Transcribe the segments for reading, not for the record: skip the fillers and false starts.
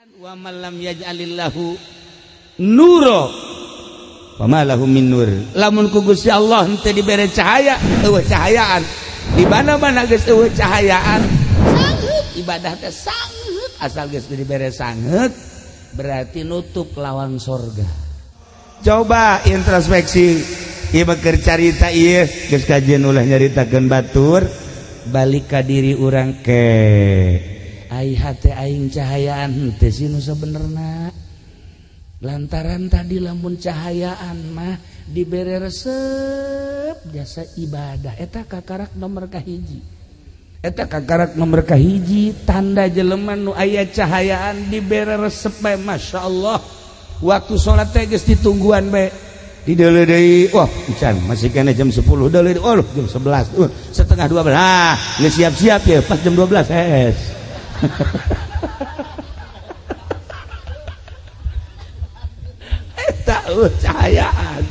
Wa man lam yaj'alillahu nuro fama lahu min nur. Lamun ku Gusti Allah henteu dibere cahaya, eueuh cahayaan. Di mana-mana geus eueuh cahayaan, sangheut ibadah teh sangheut, asal geus dibere sangheut berarti nutup lawan sorga. Coba introspeksi, ieu keur carita ieu geus kajian ulah nyaritakeun batur, balik ka diri urang ke ai hate aing cahayaan henteu sih nu sabenerna. Lantaran tadi lamun cahayaan mah dibere resep jasa ibadah eta kakarak nomor kahiji. Eta kakarak nomor kahiji tanda jelema nu aya cahayaan dibere resep bae masyaallah. Waktu salat teh geus ditungguan bae. Di deuleu deui wah can masih kena jam 10 deuleu oh jam 11 setengah 12 ah geus siap-siap ya pas jam 12 es. Eta cahayaan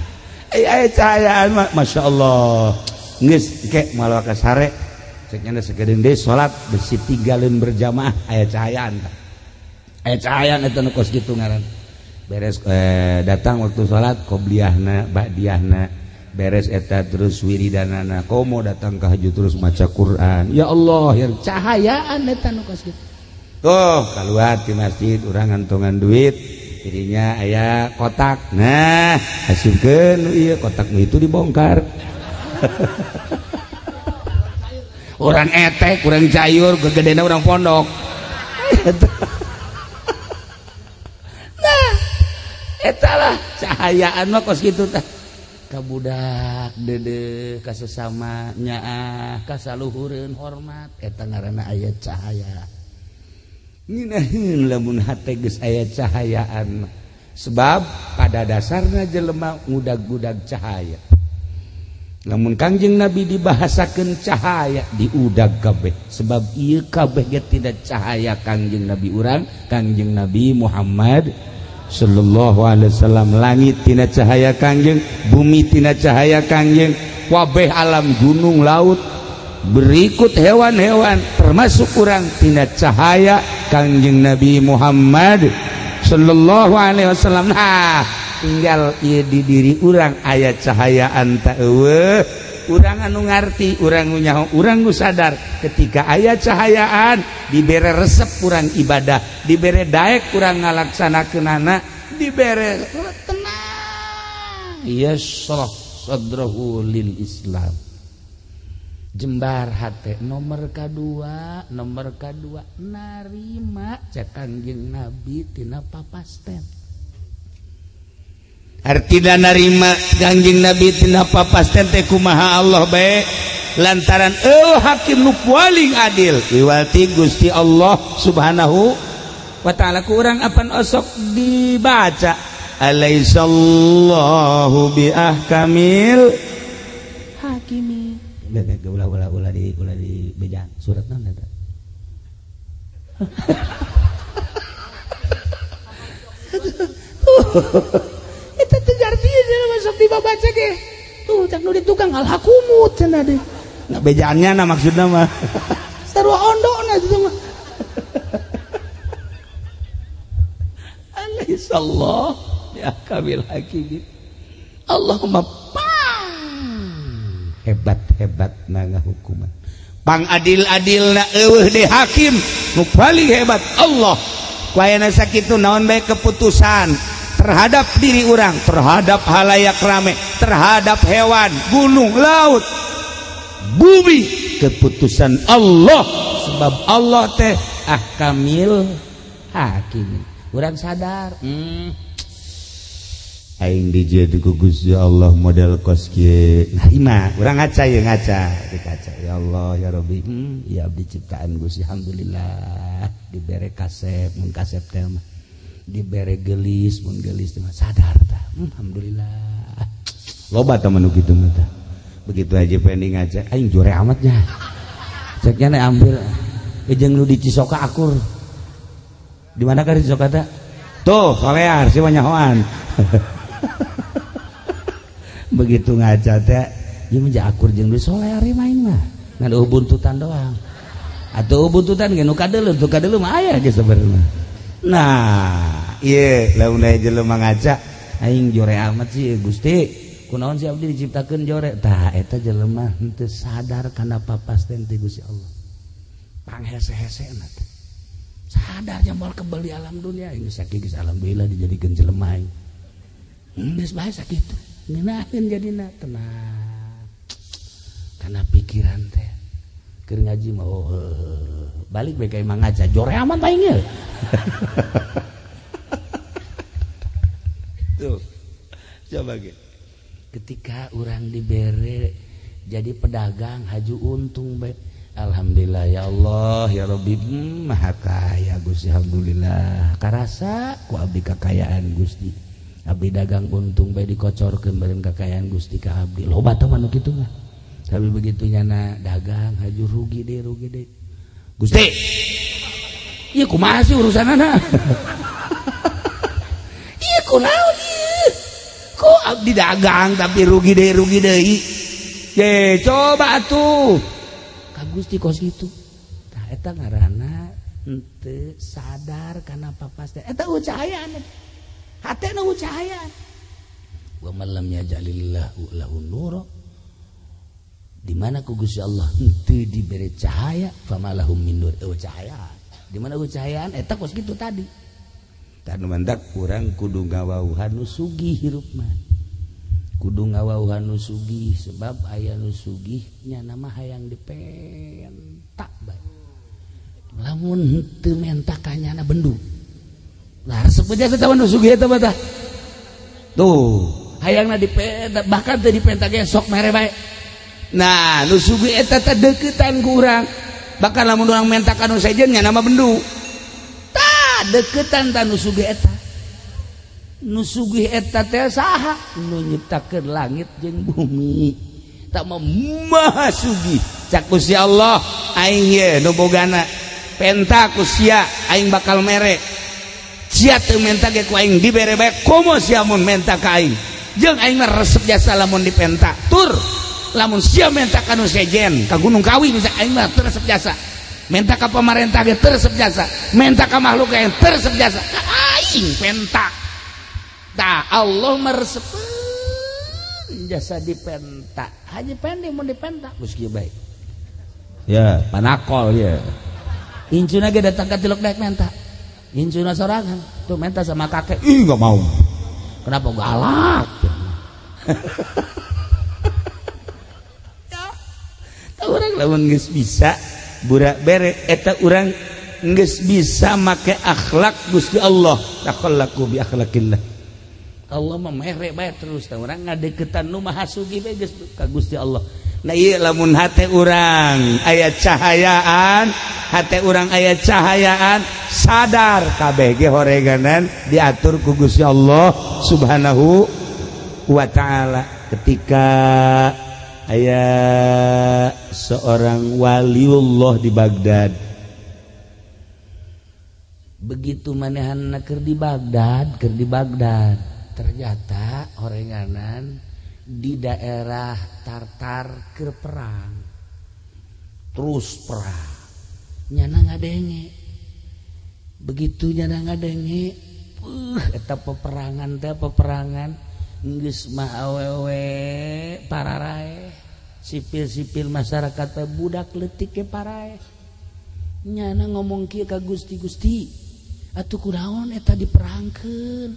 cahayaan masya Allah geus ke malah ka sare cek nya sakedeung deui salat besi 3 leun berjamaah aya cahayaan eta nu kos kitu ngaran beres datang waktu salat qobliyahna ba'diyahna beres eta terus wiridanana komo datang ka haju terus maca Quran ya Allah yang cahayaan eta nu kos kitu tuh kaluar di masjid urang ngantongan duit dirinya aya kotak nah hasilkeun ieu kotak itu dibongkar orang etek urang cayur gegedena urang pondok nah etalah cahayaan mah kos kitu tah ka budak deudeuh ka sesama nyaah ka saluhureun hormat eta ngaranna aya cahaya. Nginaheun lamun hate geus aya cahayaan sebab pada dasarna jelema ngudag-udag cahaya. Lamun Kangjeng Nabi dibahasakeun cahaya diudag kabeh sebab ieu kabeh ge tidak cahaya Kangjeng Nabi urang Kangjeng Nabi Muhammad sallallahu alaihi wasallam. Langit tina cahaya Kangjeng, bumi tina cahaya Kangjeng, kabeh alam gunung laut berikut hewan-hewan termasuk urang tina cahaya Kangjeng Nabi Muhammad sallallahu alaihi wasallam. Nah, tinggal ieu di diri urang aya cahayaan ta eueuh. Urang anu ngarti, urang nu nyaho, urang nu sadar ketika aya cahayaan dibere resep urang ibadah, dibere daek urang ngalaksanakeunana, dibere tenang. Yashrah sadrahu lil Islam. Jembar hate nomor kedua narima cek Kangjeng Nabi tina papasten. Artina narima Kangjeng Nabi tina papasten teh kumaha Allah bae lantaran hakim nu paling adil iwati Gusti Allah Subhanahu wa taala. Ku urang apan osok dibaca alaisallahu bi ahkamil hakimi. Ulah di bejaan surat naon eta eta teh artinya masuk dibaca ge tuh cak nu di tukang alhakumut cenah deui na bejaannya na maksudna mah sarua ondona itu mah alaihissallah ya kabil hakim Allahumma hebat naga hukuman pang adil-adilna eueuh de hakim nu paling hebat Allah. Kuayana sakitu naon bae keputusan terhadap diri urang, terhadap halayak rame, terhadap hewan, gunung, laut, bumi, keputusan Allah sebab Allah teh ahkamil hakim. Urang sadar aing dijieun ku Gusti Allah model kos kieu narima urang ngaca ya dikaca ya Allah ya Rabbi ya abdi ciptaan Gusti alhamdulillah dibere kasep mun kasep teh mah dibere gelis mun gelis teh mah sadar tah alhamdulillah loba tah manu kitu mah tah begitu aja pending ngaca aing jore amatnya cek nya ambil jeung nu di Cisoka akur di mana ka di Cisoka teh tuh solear si nyahoan begitu ngaca teh ieu mah akur jeung deui solear main mah ngan buntutan doang atuh buntutan ge nu kadeuleuh mah aya ge sabarna Nah iya lamun aya jelema ngaca aing jore amat sih Gusti kunaon si abdi diciptakeun jore tah eta jelema henteu sadar kana papasten ti Gusti Allah panghese-hesena teh sadar jambal kebal di alam dunia geus sakitu geus alhamdulillah dijadikeun jelema aing geus bae sakitu ngeunaheun jadina tenang kana pikiran teh keur ngaji mah balik bae ka imang ngaca jore amat aing ye tuh coba gitu ketika orang dibere jadi pedagang haju untung baik alhamdulillah ya Allah ya Rabbi maha kaya Gusti alhamdulillah karasa ku abdi kakayaan Gusti abdi dagang untung baik dikocorkeun bareng kakayaan Gusti ka abdi loba teh manu kitu mah tapi begitu nyana dagang haju rugi deh Gusti ieu kumaha sih urusanana ieu kunaon kok abdi dagang tapi rugi deui ye coba atuh ka Gusti kos kitu tah eta ngaranna henteu sadar kana papas teh eta cahayaan hatena cahayaan wa man lam yaj'alillahu lahu nura di mana ku Gusti Allah henteu diberi cahaya famalahum min nur cahayaan di mana cahayaan eta kos kitu tadi tanu mantak kurang kudu ngawauhan nu sugih hirup mah kudu ngawauhan nu sugih sebab aya nu sugih nya nama hayang dipentak bae lamun henteu mentak kanyana bendu lah resep aja teh nu sugih eta mah tah tuh hayangna dipentak bahkan teu dipentak ge sok mere bae nah nu sugih eta teh deukeutan ku urang bahkan lamun urang mentak anu sejen nya nama bendu deketan ta nu sugih eta teh saha nu nyiptakeun langit jeung bumi tak maha sugih cak Gusti Allah aing ye nu bogana penta ku sia aing bakal mere sia teu menta ge ku aing dibere bae komo sia mun menta ka aing jeung aing mah resep jasa lamun dipenta tur lamun sia menta ka nu sejen ka Gunung Kawi bisa aing mah teu resep jasa menta ka pamarentah ge teresep jasa menta ka makhluk ge teresep jasa aing penta tah Allah meresepkeun jasa dipenta haji pende mun dipenta geus kieu bae ya panakol ya incuna ge datang ka tiluk daek menta incuna sorangan tuh menta sama kakek ih enggak mau kenapa galak ya orang lamun geus bisa burak bere eta urang geus bisa make akhlak Gusti Allah takhallaku bi akhlakillah Allah mah mere bae terus tah urang ngadeukeutan nu maha sugih bae geus ka Gusti Allah nah ieu lamun hate urang aya cahayaan hate urang aya cahayaan sadar kabeh ge horeganan diatur ku Gusti Allah subhanahu wa taala ketika aya seorang waliullah di Baghdad begitu manehanna keur di Baghdad ternyata horenganan di daerah Tartar keur perang terus perang nyana ngadenge begitu nyana ngadenge eta peperangan teh geus mah awewe pararae sipil-sipil masyarakat teh budak leutik ke parae nyana ngomong kieu ka Gusti atuh kunaon eta diperangkeun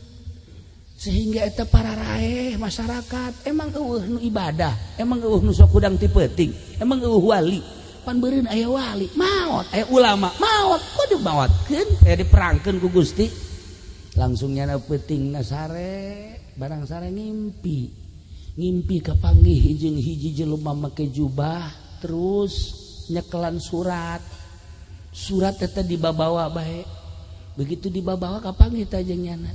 sehingga eta pararae masyarakat emang eueuh nu ibadah emang eueuh nu sok udang ti peuting emang eueuh wali pan beureun aya wali maot aya ulama maot kudu maotkeun aya diperangkeun ku Gusti langsung nyana peutingna sare barang sare ngimpi kapanggih jeung hiji jelema make jubah terus nyekelan surat eta dibabawa bae begitu dibabawa kapanggih teh jeung nyana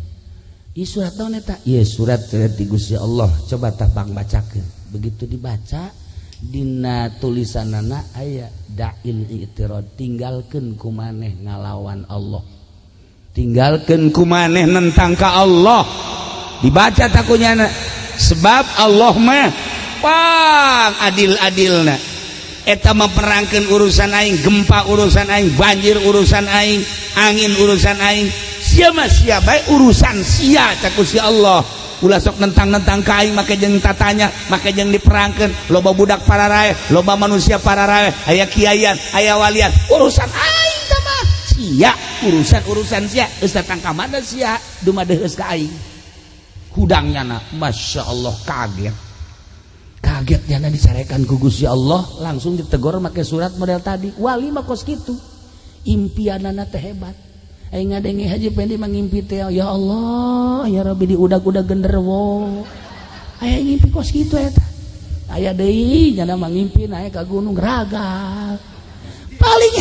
ieu surat naon eta ieu surat ti Gusti Allah coba tah pang bacakeun begitu dibaca dina tulisanana aya da'il i'tirad tinggalkeun ku maneh ngalawan Allah tinggalkeun ku maneh nentang ka Allah dibaca takunyana sebab Allah mah pang adil-adilna eta memperangkeun urusan aing gempa urusan aing banjir urusan aing angin urusan aing sia bae urusan sia caku si Allah ulah sok nentang-nentang ka aing make jeung tatanya make jeung diperangkeun loba budak pararae loba manusia pararae aya kiaian aya walian urusan aing tah mah sia urusan sia geus datang ka mana sia dumadeheus ka aing hudangnya Masya Allah kaget jana dicarekan ku Gusti Allah langsung ditegur make surat model tadi wali mah kos kitu impianana teh hebat aing ngadenge Haji Pendi mangimpi teh ya Allah ya Rabbi diudag-udag genderuwo aya ngimpi kos kitu eta aya deui jana mangimpi naik ka gunung ragal paling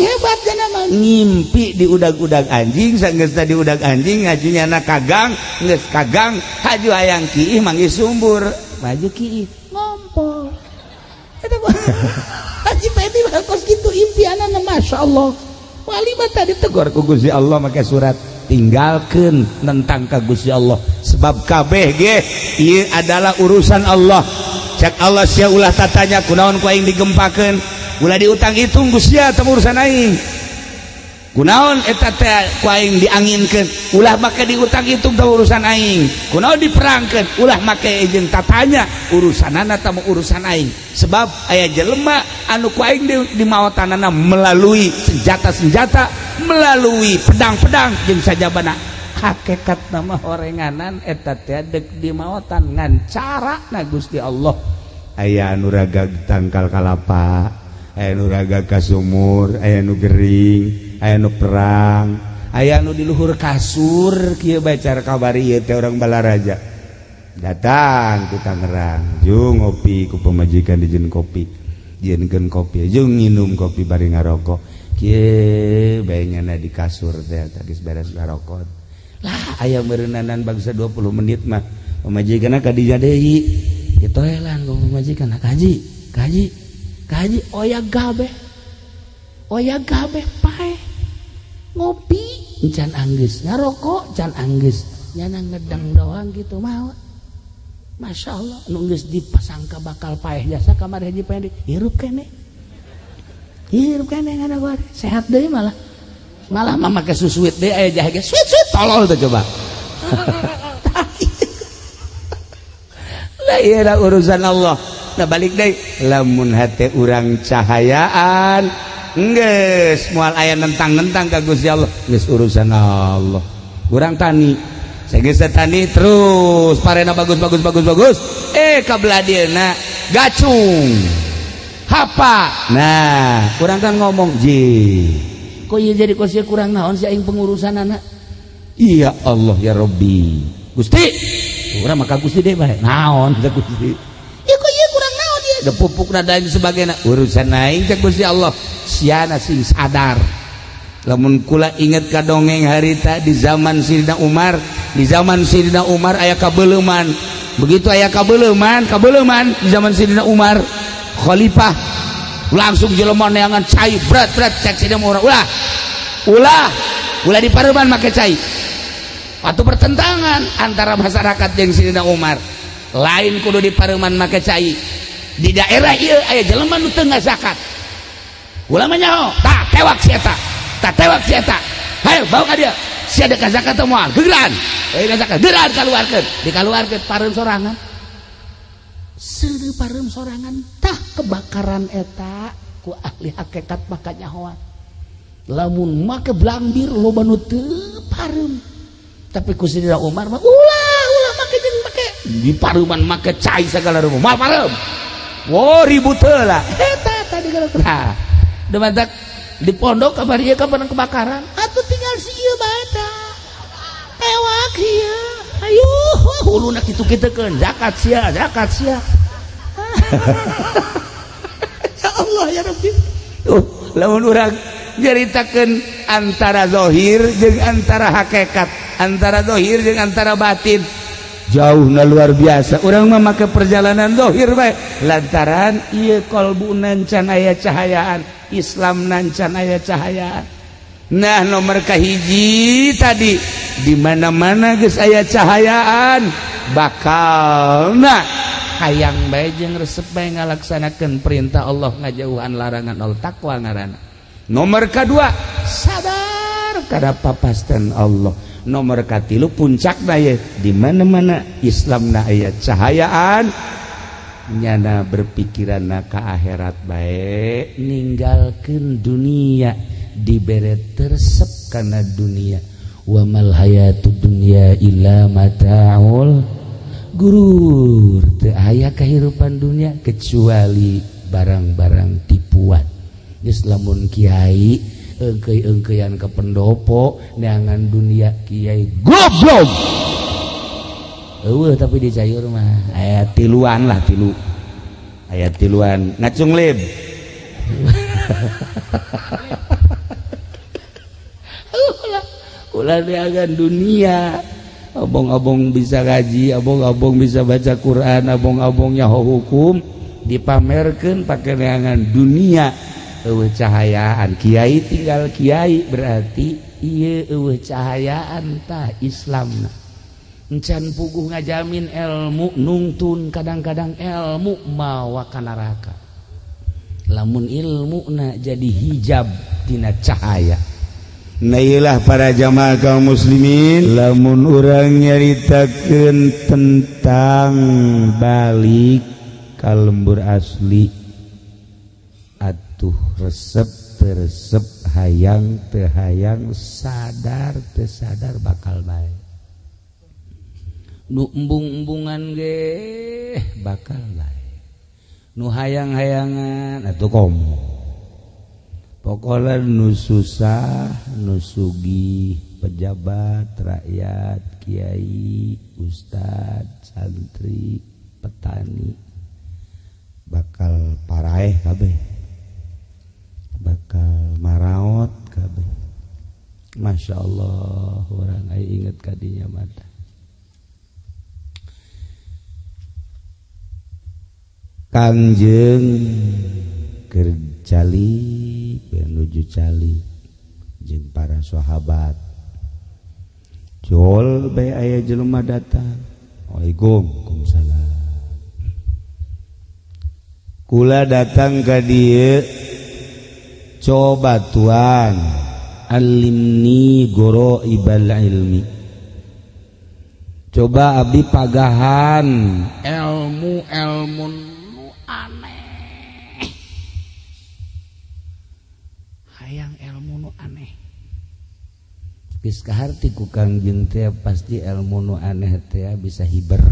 hebat jana mah ngimpi diudag-udag anjing sanggeus diudag anjing ngajunya na kagang geus kagang haju hayang kiih manggi sumbur maju kiih ngompol eta Haji Pendi mah kos kitu impianana Masya Allah wali mah tadi tegur ku Gusti Allah make surat tinggalkeun nentang ka Gusti Allah sebab kabeh ge ieu adalah urusan Allah cak Allah sia ulah tatanya kunaon ku aing digempakeun ulah diutang hitung Gusti teh urusan aing kunaon eta teh ku aing dianginkeun ulah make diutang hitung teh urusan aing kunaon diperangkeun ulah make jeung tatanya urusanana teh urusan aing sebab aya jelema anu ku aing di maotanana melalui senjata-senjata melalui pedang-pedang jeung sajabana hakikat nama horenganan eta teh deuk di maotan ngan carana Gusti Allah aya anu raga tangkal kalapa aya nu raga ka sumur aya nu gering aya nu perang aya nu di luhur kasur kieu bae cara kabari ieu teh urang Balaraja datang ku Tangerang jeung ngopi ku pamajikan dijieun kopi jieunkeun kopi jeung nginum kopi bari ngarokok kieu bae nyana di kasur teh geus beres ngarokok lah aya meureunanan bangsa 20 menit mah pamajikanna ka dinya deui ditoelan ku pamajikan kaji oya gabe pae ngopi can anggeus ngarokok can anggeus nyana ngedang doang gitu mah Masya Allah nu geus dipasangka bakal paeh jasa kamar Haji Pendi hirup kene ngana gua sehat deui malah mah make susuit deui aya jahe ge sweet tolol tuh coba lah ieu urusan Allah. Nah balik deh lamun hati urang cahayaan geus moal aya nentang-nentang ka Gusti Allah geus urusan Allah urang tani sageus tani terus parena bagus kabladieuna gacung hapa nah urang kan ngomong kok ieu jadi kosia kurang naon si aing pengurusanana iya Allah ya Rabbi Gusti urang maka Gusti deui bae naon teh Gusti pupuk dan sebagainya urusan aing cek Gusti Allah siana sing sadar lamun kula inget ka dongeng harita di zaman Sayyidina Umar aya kabeuleman begitu aya kabeuleman di zaman Sayyidina Umar khalifah langsung jelema neangan cai berat cek Sayyidina Umar ulah dipareuman make cai waktu pertentangan antara masyarakat jeung Sayyidina Umar lain kudu dipareuman make cai di daerah ieu aya jelema nu teu zakat ulama nyaho tah tewak si eta hayo bawa ka dia sia ada zakat teh moal gegeran euy zakat gegeran dikaluarkeun pareum sorangan seudeuh pareum sorangan tah kebakaran eta ku ahli hakikat maka nyahoan lamun make blambir loba nu teu pareum tapi ku Sayyidina Umar mah ulah make jeung make di pareuman make cai sagala rupa moal pareum ribut lah eta tadi kalau demantak di pondok kabar ieu kapan kebakaran atuh tinggal si ieu bae ewak ieu ayo huluna kitu-kitukeun zakat sia ya Allah ya Rabbi lamun urang nyaritakeun antara zahir jeung antara hakikat antara zahir jeung antara batin jauh na luar biasa urang mah make perjalanan zahir bae lantaran ieu qalbu nan can aya cahayaan Islam nan can aya cahayaan nah nomor kahiji tadi di mana-mana geus aya cahayaan bakalna hayang bae jeung resep bae ngalaksanakeun perintah Allah ngajauhan larangan Allah takwa ngaranna nomor kadua sadar kada papasten Allah. Nomor katilu puncak daya di mana-mana Islam na aya cahayaan nyana berpikiran ka akhirat bae ninggalkeun dunia dibere tersep kana dunia wa mal hayatud dunya illa mataul gurur teu aya kahirupan dunia kecuali barang-barang tipuan geus lamun kiai engkeuy-engkeuyan ke pendopo neangan dunia kiai goblok eueuh tapi di Cayur mah aya tiluan lah aya tiluan ngacung lib ulah neangan dunia abong-abong bisa ngaji abong-abong bisa baca Quran abong-abong nyaho hukum dipamerkeun pake neangan dunia eueuh cahayaan kiai tinggal kiai berarti ieu eueuh cahayaan tah Islamna encan puguh ngajamin ilmu nungtun kadang-kadang ilmu mawa ka neraka lamun ilmuna jadi hijab tina cahaya. Nailah para jamaah kaum muslimin lamun urang nyaritakeun tentang balik ka lembur asli atuh resep teresep hayang teu hayang sadar teu sadar bakal bae nu embung-embungan ge bakal bae nu hayang-hayangan atuh komo pokoknya nu susah nu sugih pejabat rakyat kiai ustad santri petani bakal paraeh kabeh bakal maraot kabeh Masya Allah orang aya inget kadinya mata Kangjeng keur cali menuju cali jeung para sahabat jol bae aya jelema datang Waalaikumsalam kula datang ka dieu coba Tuhan alimni goroibal ilmi coba abdi pagahan ilmu nu aneh hayang ilmu nu aneh geus kaharti ku Kangjeng teh pasti ilmu nu aneh teh bisa hiber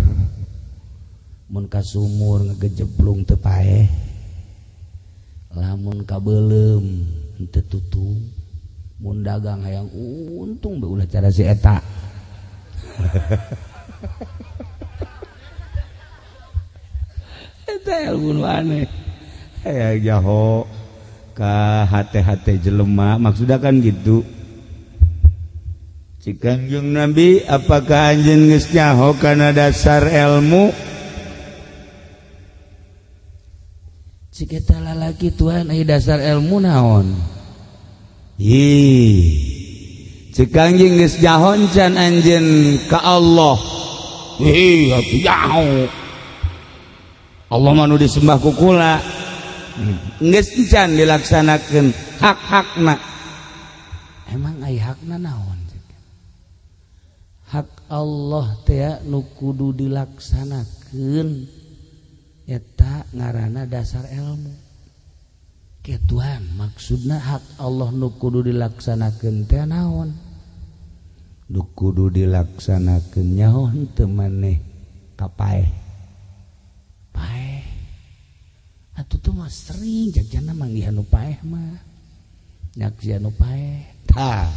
mun ka sumur ngagejeblung teu paeh lamun kabeulem henteu tutung mun dagang hayang untung be ulah cara si eta eta ilmu nu aneh aya jaho ka hate-hate jelema maksudna kan gitu cik Kangjeng Nabi apakah anjeun geus nyaho kana dasar ilmu cik eta lalaki Tuhan aya dasar ilmu naon cik Kangjeng geus jahon can anjeun ka Allah atuh jauh Allah mah nu disembah ku kula geus can dilaksanakeun hak-hakna emang aya hakna naon hak Allah teh nu kudu dilaksanakeun eta ngaranna dasar ilmu ke Tuhan maksudna hak Allah nu kudu dilaksanakeun teh naon nu kudu dilaksanakeun nyaho henteu maneh kapaeh paeh atuh teh mah sering jajana manggihan nu paeh mah nyaksian nu paeh tah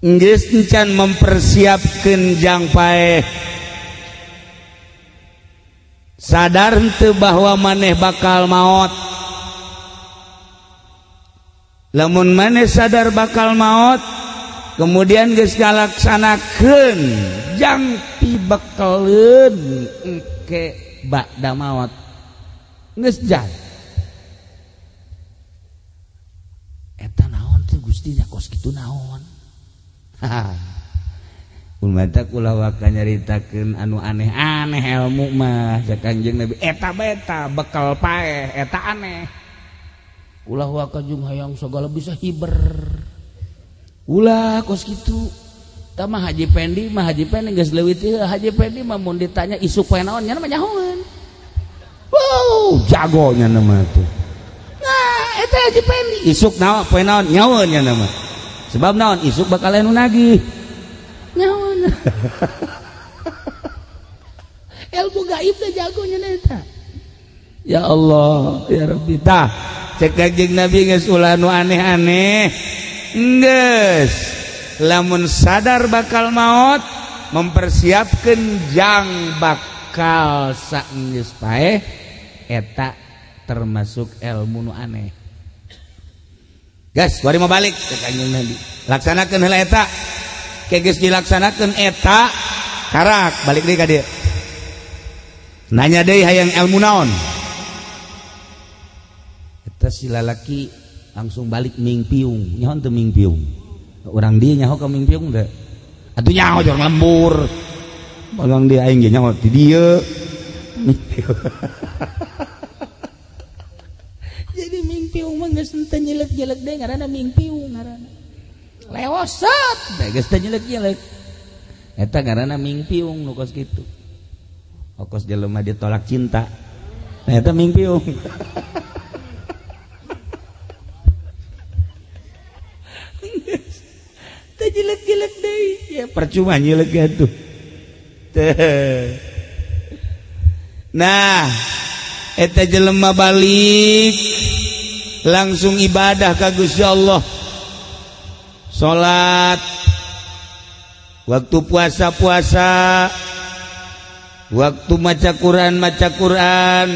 geus encan mempersiapkeun jang paeh sadar henteu bahwa maneh bakal maot lamun maneh sadar bakal maot kemudian geus ngalaksanakeun jang pibekeleun engke ba'da maot geus jan eta naon teh Gusti nya kos kitu naon Umata kula waka nyaritakeun anu aneh-aneh ilmu mah ja Kangjeng Nabi eta beta bekal paeh eta aneh ulah waka jeung hayang sagala bisa hiber ulah kos gitu mah Haji Pendi geus leuwih teh Haji Pendi mah mun ditanya isu poe naon nya mah nyahoan. Wow, jagonya nama tuh. Nah, eta Haji Pendi isuk naon poe naon nyahoan nya nama. Sebab naon isuk bakal anu nagih. Nyahoan. Ilmu gaib teh jagonya eta. Ya Allah, ya Rabbi tah. Cek Kangjeng Nabi geus ulah nu aneh-aneh. Geus lamun sadar bakal maut mempersiapkan jang bakal saenggeus paeh eta termasuk ilmu nu aneh. Gas, bari mau balik ke Kangjeng Nabi. Laksanakeun heula eta. Ke geus dilaksanakeun eta karak balik deui ka dieu. Nanya deui hayang ilmu naon? Eta si lalaki langsung balik mingpiung. Nyaho teu mingpiung? Urang dia nyaho ka mingpiung teh. Atuh nyaho jorong lembur. Urang dia aing ge nyaho ti dieu. Jadi mingpiung mah geus teu nyelek-nyelek deui ngaranna mingpiung ngaranna. Lewosat da geus teu nyelek-nyelek. Eta ngaranna mingpiung nu kos kitu. Okos jelema ditolak cinta. Nah eta mingpiung. Teu jelek-jelek deui. Ya percuma nyelek atuh. Nah, eta jelema balik langsung ibadah ka Gusti Allah. Salat waktu puasa-puasa, waktu maca Quran,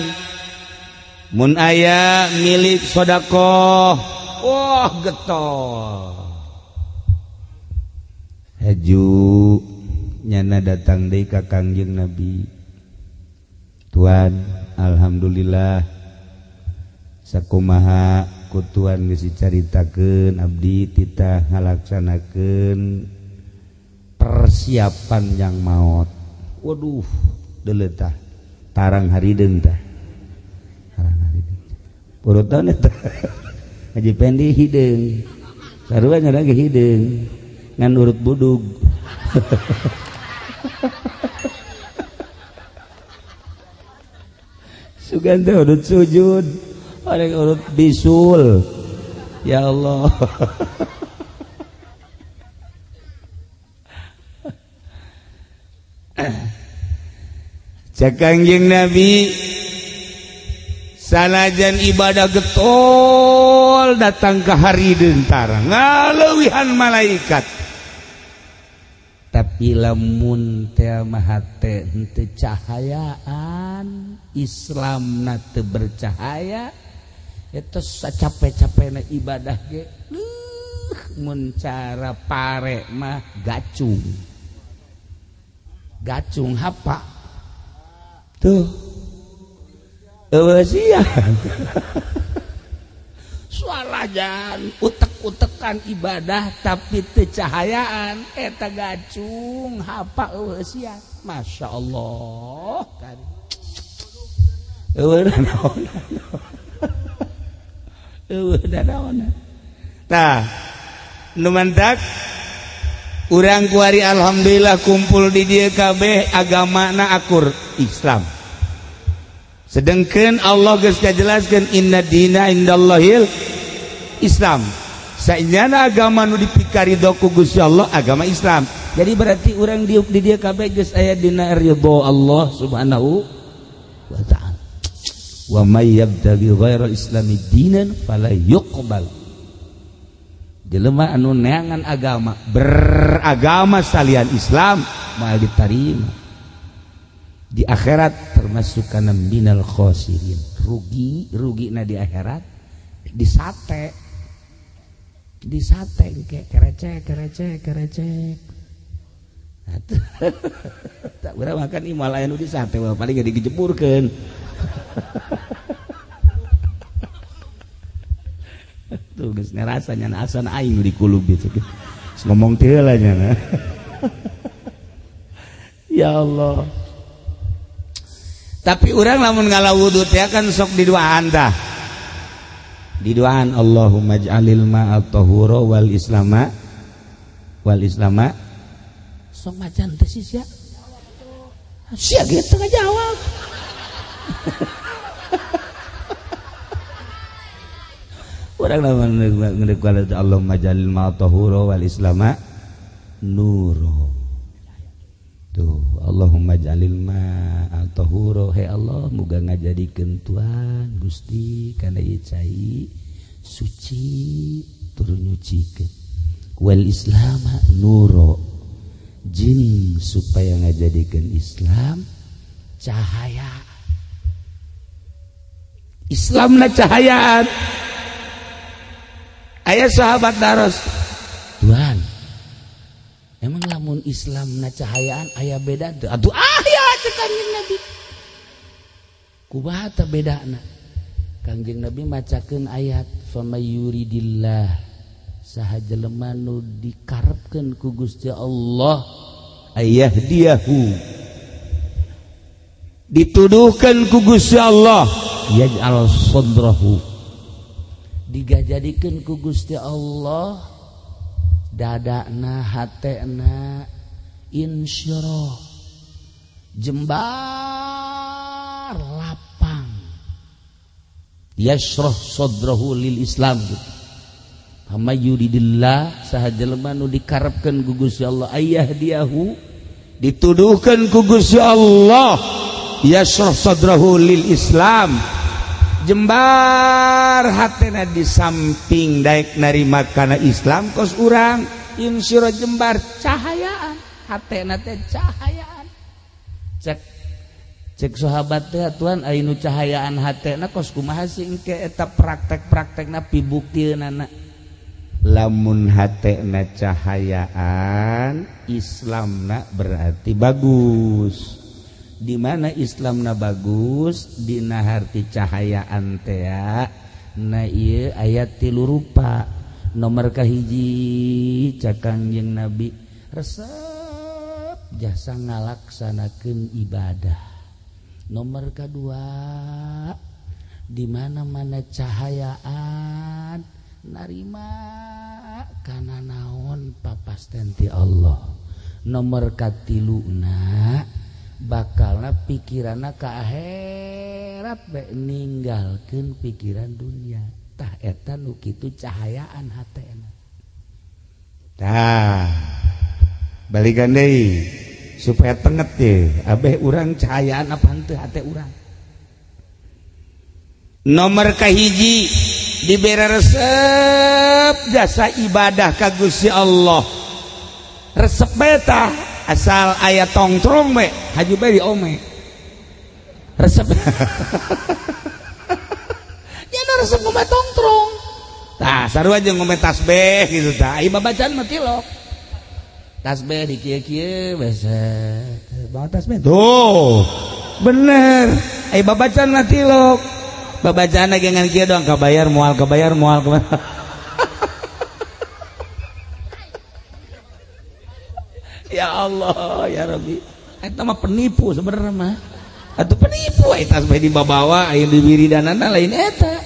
mun aya milik sedekah, wah getol. Haju nyana datang deui ka Kangjeng Nabi. Tuan, alhamdulillah sakumaha ku Tuan geus dicaritakeun abdi titah ngalaksanakeun persiapan yang maot. Waduh, deuleu tah tarang harideung tah. Tarang harideung. Purutan eta. Haji Pendi hideung. Sarua nya ge hideung. Ngan urut budug. Sugan teh urut sujud, orang urut bisul. Ya Allah. Cak Kangjeng Nabi sanajan ibadah getol datang ke hari dentara ngaleuwihan malaikat. Tapi lamun teh mah teh henteu cahayaan, Islamna teu bercahaya, eta sacape-capena ibadah ge mun cara pare mah gacung. Gacung hapa? Tuh. Eueuh sia. Suarajan utek-utekan ibadah tapi teu cahayaan eta gacung hapa eueuh sia. Masya Allah kan. Eueuh naon. Eueuh naon. Tah, nu mantak urang kuari alhamdulillah kumpul di dieu kabeh agamana akur Islam. Sedengkeun Allah geus ngajelaskeun inna dina indallahil Islam. Saenyana agama nu dipikaridho ku Gusti Allah agama Islam. Jadi berarti urang di dieu kabeh geus aya dina ridho Allah Subhanahu wa taala. Wa may yabtaghi ghairal islami dinan fala yuqbal. Jelema anu neangan agama beragama salian Islam moal ditarima di akhirat termasuk kana minal khosirin. Rugi na di akhirat disate ke kerecek tak urang makan imal aya nu disate paling ge dijeburkeun. Tuh geus ngarasa nya asan aing nu dikulub itu. Ngomong teh heula nya. Ya Allah. Tapi urang lamun ngalawudu teh kan sok diduaan tah. Diduaan Allahumma ij'alil ma'a tahura wal islama wal islama sok macan teh sia sia gitu ngajawab urang lamun ngeudeuh Allahumma jalil ma tahura wal islama nuro tuh Allahumma jalil ma tahura he Allah muga ngajadikeun Tuhan Gusti kana ieu cai suci tur nyucikeun wal islama nuro jin supaya ngajadikeun Islam cahaya Islamna cahayaan aya sahabat daros Tuhan emang lamun Islamna cahayaan aya beda teu atuh aya cek Kangjeng Nabi kumaha teh bedana Kangjeng Nabi macakeun ayat famayuridillah saha jelema nu dikarepkeun ku Gusti Allah ayahdiyahu dituduhkeun ku Gusti Allah yaj'al sadrahu digajadikeun ku Gusti Allah dadana hatena insyirah jembar lapang yashrah sadrahu lil Islam gitu. Hama yuridillah saha jelema nu dikarepkeun ku Gusti Allah ayahdiyahu dituduhkeun ku Gusti Allah yashrah sadrahu lil Islam jembar hatena di samping daek narima kana Islam kos urang insyirah jembar cahayaan hatena teh cahayaan cek sahabat teh Tuhan aya nu cahayaan hatena kos kumaha sih engke eta praktek-praktekna pibuktieunnana lamun hatena cahayaan Islamna berarti bagus di mana Islamna bagus dina harti cahayaan teh na ieu ayat 3 rupa nomor kahiji cak Kangjeng Nabi resep jasa ngalaksanakeun ibadah nomor kedua di mana-mana cahayaan narima kana naon papasten ti Allah nomor katiluna bakalna pikiranna ka akhirat bae ninggalkeun pikiran dunia tah eta nu kitu cahayaan hatena tah balikan deui supaya tenget ye abeh urang cahayaan apa henteu hate urang nomor kahiji dibere resep jasa ibadah ka Gusti Allah resep beta asal aya tongtrong we haju bae diome resep nya resep ngombe tongtrong tah sarua jeung ngombe tasbih gitu tah ieu babacaan mah tilok tasbih di kieu-kieu beset bawa tasbih tuh bener aya babacaan mah tilok babacaan ge ngan kieu doang kabayar moal kabayar ya Allah ya Rabbi eta mah penipu sebenarnya mah atuh penipu eta tasbih dibawa aya di wiridanana lain eta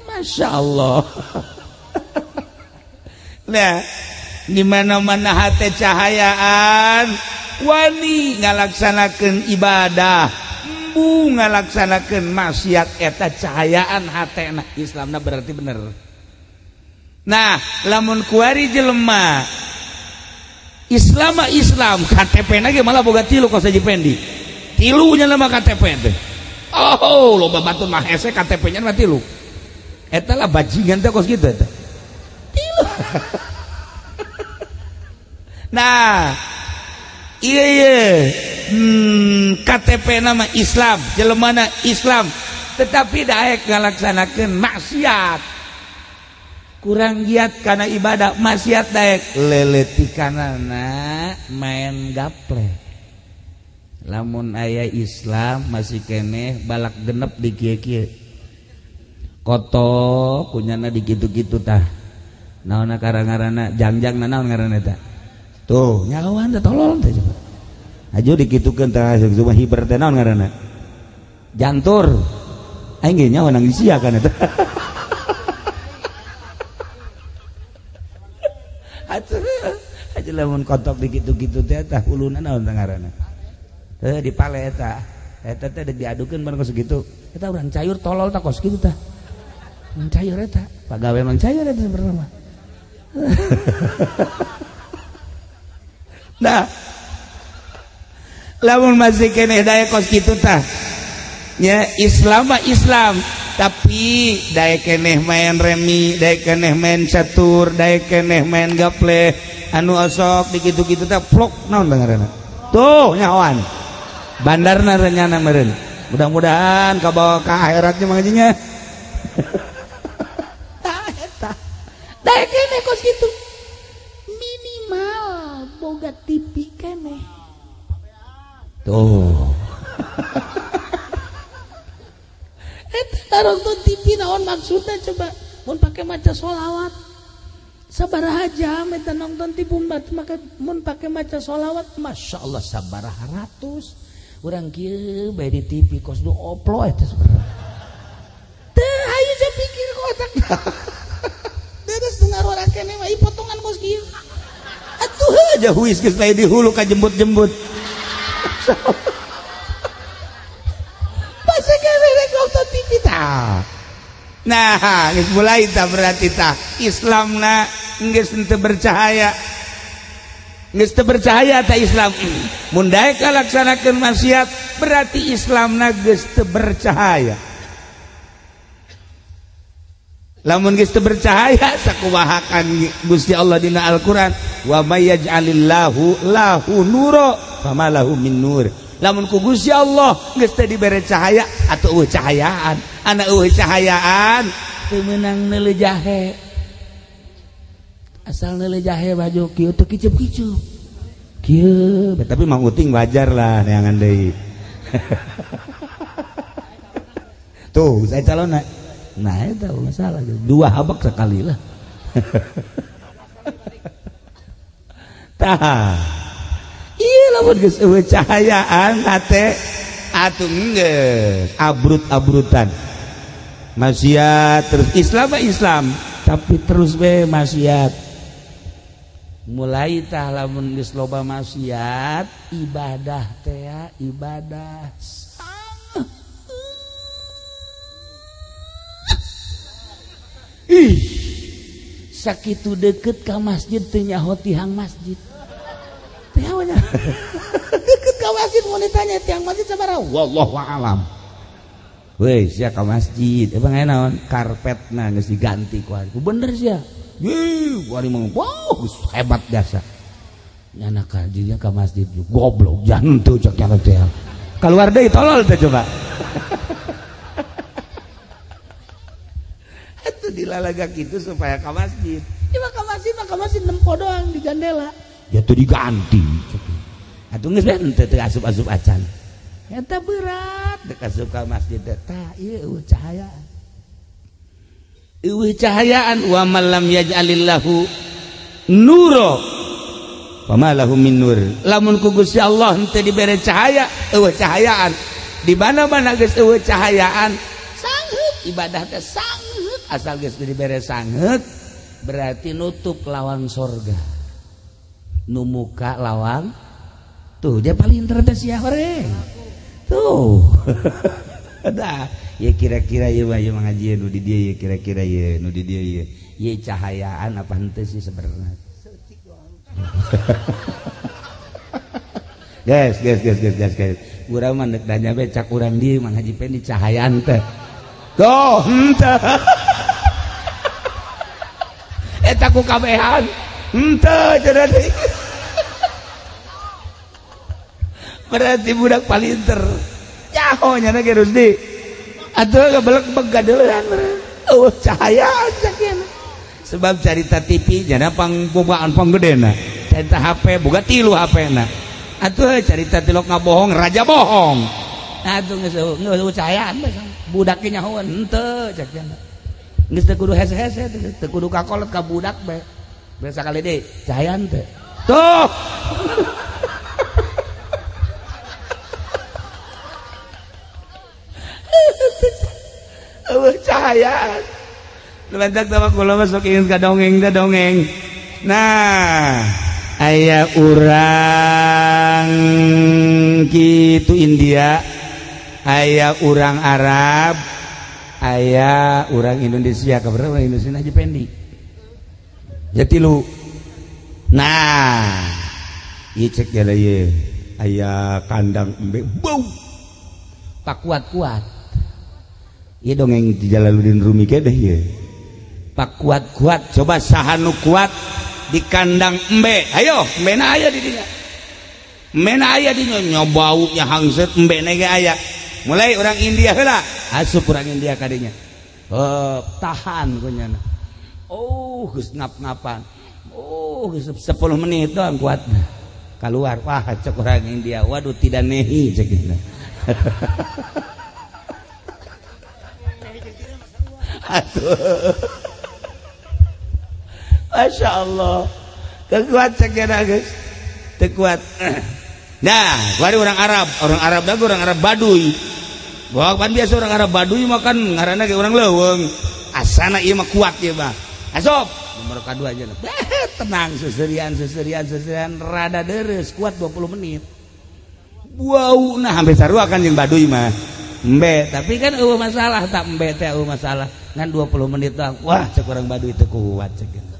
Masya Allah nah di mana-mana hate cahayaan wani ngalaksanakeun ibadah embu ngalaksanakeun maksiat eta cahayaan hatena Islamna berarti bener nah lamun kuari jelema Islam KTP ge malah boga tilu kos Haji Pendi tilunya nama KTP teh oh loba batun mah hese KTP nya mah tilu eta lah bajingan teh kos kitu eta tilu nah iya KTP nama Islam jelemana Islam tetapi daek ngalaksanakeun maksiat kurang giat karena ibadah maksiat daek leletikanana main gaple lamun aya Islam masih keneh balak genep di kieu-kieu koto kunyana di kitu-kitu tah naonna karangarana jangjang naon ngaranna tah tuh nyawan teh tolol teh coba aju dikitukeun tah cuma hiber teh naon ngaranna jantur aing ge nyawa nang sia kana teh lamun kotok dikitu-kitu teh tah uluna naon ngaranna di pale eta teh diadukeun bareng segitu eta urang cayur tolol tah kos kitu tah mun cayur eta pagawe mang cayur eta sebenarnya nah lamun masih keneh daya kos kitu tah nya Islam mah Islam tapi daya keneh main remi daya keneh main catur daya keneh main gaple anu osok dikitu-kitu teh plok naon ngaranna tuh nyawan bandarna renyana meureun mudah-mudahan kabawa ka akhiratnya mangajinya tah eta daya keneh kos kitu minimal boga TV keneh tuh eta nonton TV naon maksudna coba mun pake maca sholawat sabaraha jam eta nonton TV mun pake maca sholawat Masya Allah sabaraha ratus urang kieu bae di TV kos do oplo eta sebenarnya teu hayu saya pikir kok otak terus dengar orang kene mah potongan kos kieu atuh aja huis geus lain di hulu ka jembut-jembut masa kene rek nonton TV tah nah geus mulai tah berarti tah Islamna geus teu bercahaya geus teu bercahaya tah Islam mun daek kalaksanakeun maksiat berarti Islamna geus teu bercahaya lamun geus teu bercahaya sakumahakan Gusti Allah dina Al-Qur'an wa may yaj'alillahu lahu nura fama lahu min nur lamun ku Gusti Allah geus teu dibere cahaya atuh eueuh cahayaan ana eueuh cahayaan teu meunang neuleuh jahe asal neuleuh jahe baju kieu teu kicup-kicup kieu tapi mang uting wajar lah neangan deui tuh saya calonna nah itu masalah dua habak sekali lah tah iya lamun geus eueuh cahayaan hate atuh geus abrut-abrutan maksiat terus Islam mah Islam tapi terus we maksiat mulai tah lamun geus loba maksiat ibadah teh ibadah ih sakitu deket ka masjid teu nyaho tihang masjid teh nya deket ka masjid mun ditanya tihang masjid sabaraha wallahu a'lam weh sia ka masjid emang aya naon karpetna geus diganti ku ari bener sia yeuh ku ari mah wow hebat biasa nyana ka dinya ka masjid goblok jantu cek nya teh keluar deui tolol teh coba itu dilalaga gitu supaya ke masjid cuma ke masjid nempo doang di jendela ya tuh diganti atuh geus teu teu asup-asup acan eta berat dek asup ka masjid tah ieu cahayaan wa man lam yaj'alillahu nura fama lahu min nur lamun ku Gusti Allah henteu dibere cahaya eueuh cahayaan di mana-mana geus eueuh cahayaan sangheut ibadah teh sangheut asal geus dibere sangheut berarti nutup lawang sorga nu muka lawang tuh dia paling terdes sia horeng tuh dah ya kira-kira ieu mah ngaji nu di dieu ye kira-kira ye nu di dieu ye cahayaan apa henteu sih sebenarnya guys urang mah neuk danya be cak urang dieu mah ngaji pe di cahayaan teh tuh henteu eta ku kabehan henteu cenah deui berarti budak palinter nyaho nya ge Rusdi atuh gebelek begadeuhan cahayaan sakieu sebab carita TV jana pangbogaan panggedena carita HP boga 3 HP-na atuh carita tilok ngabohong raja bohong atuh geus cahayaan budak ge nyahoan henteu cek cenah geus teu kudu hese-hese teu kudu kakolot ka budak bae sakali deui cahayaan teh tuh cahayaan lebentak tawa kula masuk ingin ka dongeng da dongeng nah aya urang gitu India, aya urang Arab, aya urang Indonesia. Kabar urang Indonesia Haji Pendi ya tilu. Nah ieu cek jalan ye aya kandang embe bau pak kuat-kuat. Ieu dongeng di Jalaluddin Rumi ke deh ye pak kuat-kuat. Coba saha nu kuat di kandang embe, ayo embe na aya di dinya, embe na aya di nya bau nya hangset embe na ge aya. Mulai orang India heula asup orang India kadinya, tahan kunyana, geus ngap-ngapan, geus 10 menit doang kuat keluar. Wah cek orang India, waduh tidak nehi cek gitu. Aduh, Masya Allah, kekuat ceknya guys, kekuat. Nah, kemarin orang Arab dagu orang Arab Baduy. Wah, kan biasa orang Arab Baduy makan ngaranna kayak orang leuweung. Asana ieu mah kuat ieu mah. Asop, nomor kedua aja. Tenang, seserian, rada deres, kuat 20 menit. Wow, nah hampir sarua kan yang Baduy mah. Embe, tapi kan masalah tak embe teh masalah. Ngan 20 menit doang. Wah, cek orang Baduy teu kuat cek.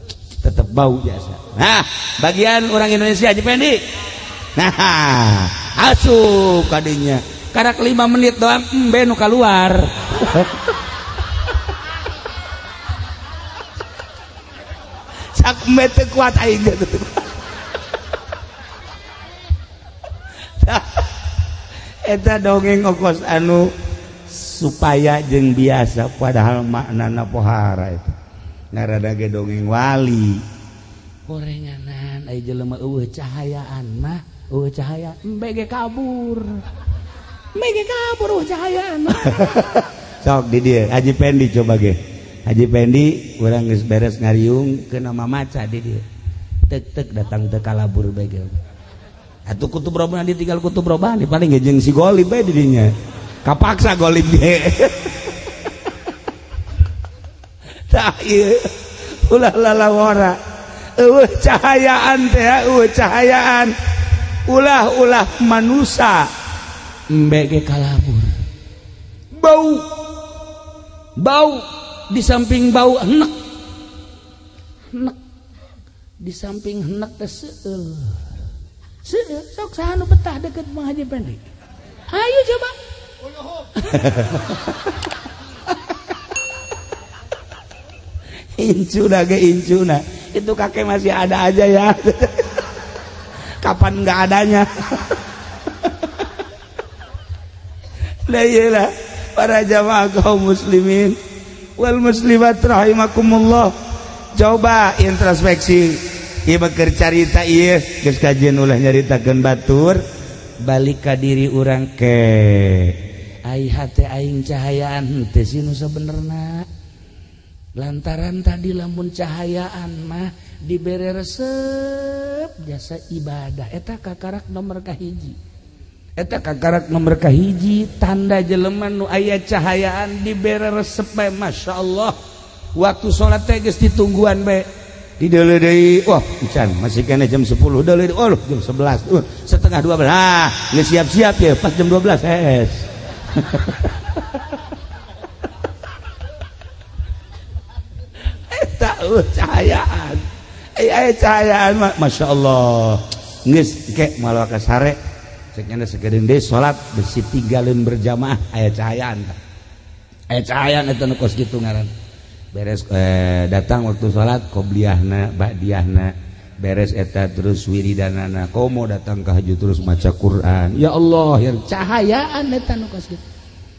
Tetap bau biasa. Nah, bagian orang Indonesia Haji Pendi. Nah, asup kadinya. Karak 5 menit doang embe nu keluar. Sak embe teu kuat aing gitu. Eta dongeng ongkos anu supaya jeung biasa padahal maknana pohara itu. Narada ge dongeng wali. Gorenganan aya jelema eueuh cahayaan mah, eueuh cahaya embe ge kabur. Embe ge kabur eueuh cahayaan. Sok di dieu Haji Pendi coba ge. Haji Pendi urang geus beres ngariung ke nama maca di dieu. Tek datang teu kalabur bae ge. Atuh kutub robana ditinggal kutub robani paling ge jeung si Golib bae di dinya. Kapaksa Golib ge. Tah ieu ulah lalawara eueuh cahayaan teh eueuh cahayaan ulah manusia embe ge kalabur bau di samping bau henek di samping henek teh seueur sok saha nu betah deket Mang Haji Pendi ayo coba incuna itu kakek masih ada aja ya. Kapan nggak adanya? Lah iyalah para jamaah kaum muslimin wal muslimat rahimakumullah. Coba introspeksi ieu keur carita ieu geus kajian ulah nyaritakeun batur balik ka diri urang ke ai hate aing cahayaan teh sinu sabenerna. Lantaran tadi lamun cahayaan mah dibere resep jasa ibadah eta kakarak nomor kahiji. Eta kakarak nomor kahiji tanda jelema nu aya cahayaan dibere resep bae masyaallah. Waktu salat teh geus ditungguan bae. Dideuleu deui. Wah, encan masih kena jam 10 deuleu. Oh, jam 11. Setengah 12. Nah, geus siap-siap ya pas jam 12 es. Cahayaan cahayaan Masya Allah geus ke malah ka sare cek nya sakedeung deui salat besi tinggalin berjamaah aya cahayaan eta nu kos kitu ngaran beres datang waktu salat qobliyahna ba'diyahna beres eta terus wiridanana komo datang ka haju terus maca Quran ya Allah ya cahayaan eta nu kos kitu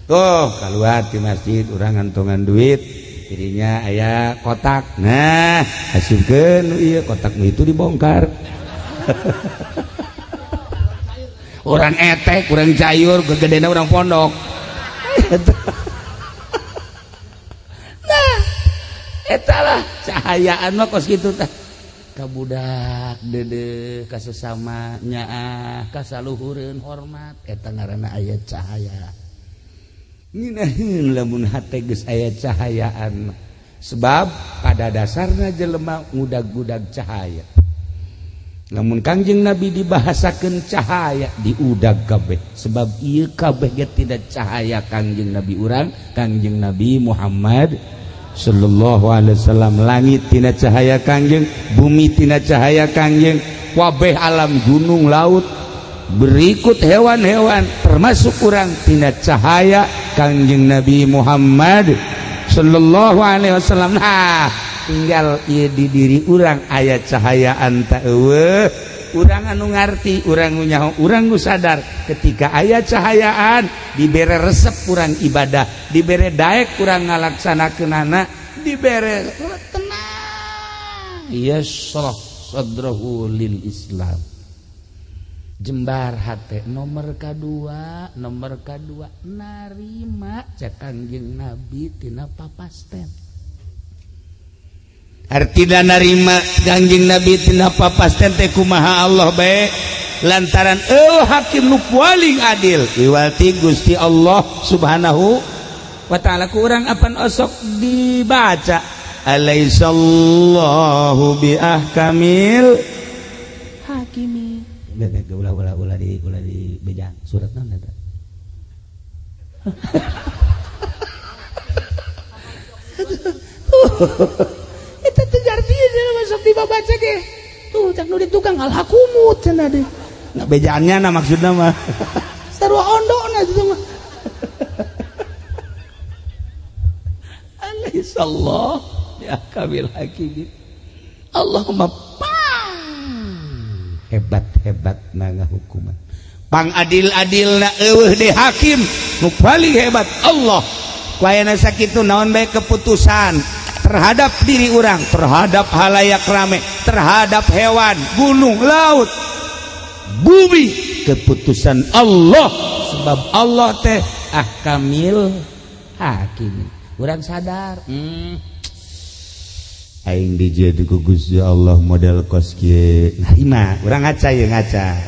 tuh keluar di masjid urang ngantongan duit dirinya aya kotak. Nah, hasilkeun ieu kotak itu dibongkar. Orang etek, kurang cayur, gegedena orang pondok. Nah, eta lah cahayaan mah kos kitu tah. Ka budak deudeuh ka sesama nyaah, ka saluhureun hormat eta ngaranna aya cahaya. Nginaheun lamun hate geus aya cahayaan sebab pada dasarna jelema ngudag-gudag cahaya namun Kangjeng Nabi dibahasakeun cahaya diudag kabeh sebab ieu kabeh ge tidak cahaya Kangjeng Nabi urang Kangjeng Nabi Muhammad sallallahu alaihi wasallam. Langit tina cahaya Kangjeng, bumi tina cahaya Kangjeng, kabeh alam gunung laut berikut hewan-hewan termasuk urang tina cahaya Kangjeng Nabi Muhammad sallallahu alaihi wasallam. Nah, tinggal ieu di diri urang aya cahayaan ta eueuh, urang anu ngarti, urang nu nyaho, urang nu sadar ketika aya cahayaan dibere resep urang ibadah, dibere daek urang ngalaksanakeunana, dibere tenang yashrah sadrahu lil Islam. Jembar hate nomor kadua narima cak Kangjeng Nabi tina papasten. Artina narima Kangjeng Nabi tina papasten teh kumaha Allah bae lantaran hakim nu paling adil iwati Gusti Allah Subhanahu wa taala. Ku urang apan osok dibaca alaisallahu bi ahkamil hakimi. Ulah di bejaan surat naon eta? Eta teh artinya masuk dibaca ge. Tuh cak nu ditukang alhakumut cenah deui. Nah bejaannya na maksudna mah. Sarua ondona itu mah. Alaihissallah ya kabil hakim. Allahumma hebat na hukuman pang adil-adilna eueuh di hakim nu paling hebat Allah. Ku ayana sakitu naon bae keputusan terhadap diri urang, terhadap halayak rame, terhadap hewan, gunung, laut, bumi, keputusan Allah sebab Allah teh ahkamil hakim. Urang sadar aing dijieun ku Gusti Allah model kos kieu. Nah ima urang ngaca ye dikaca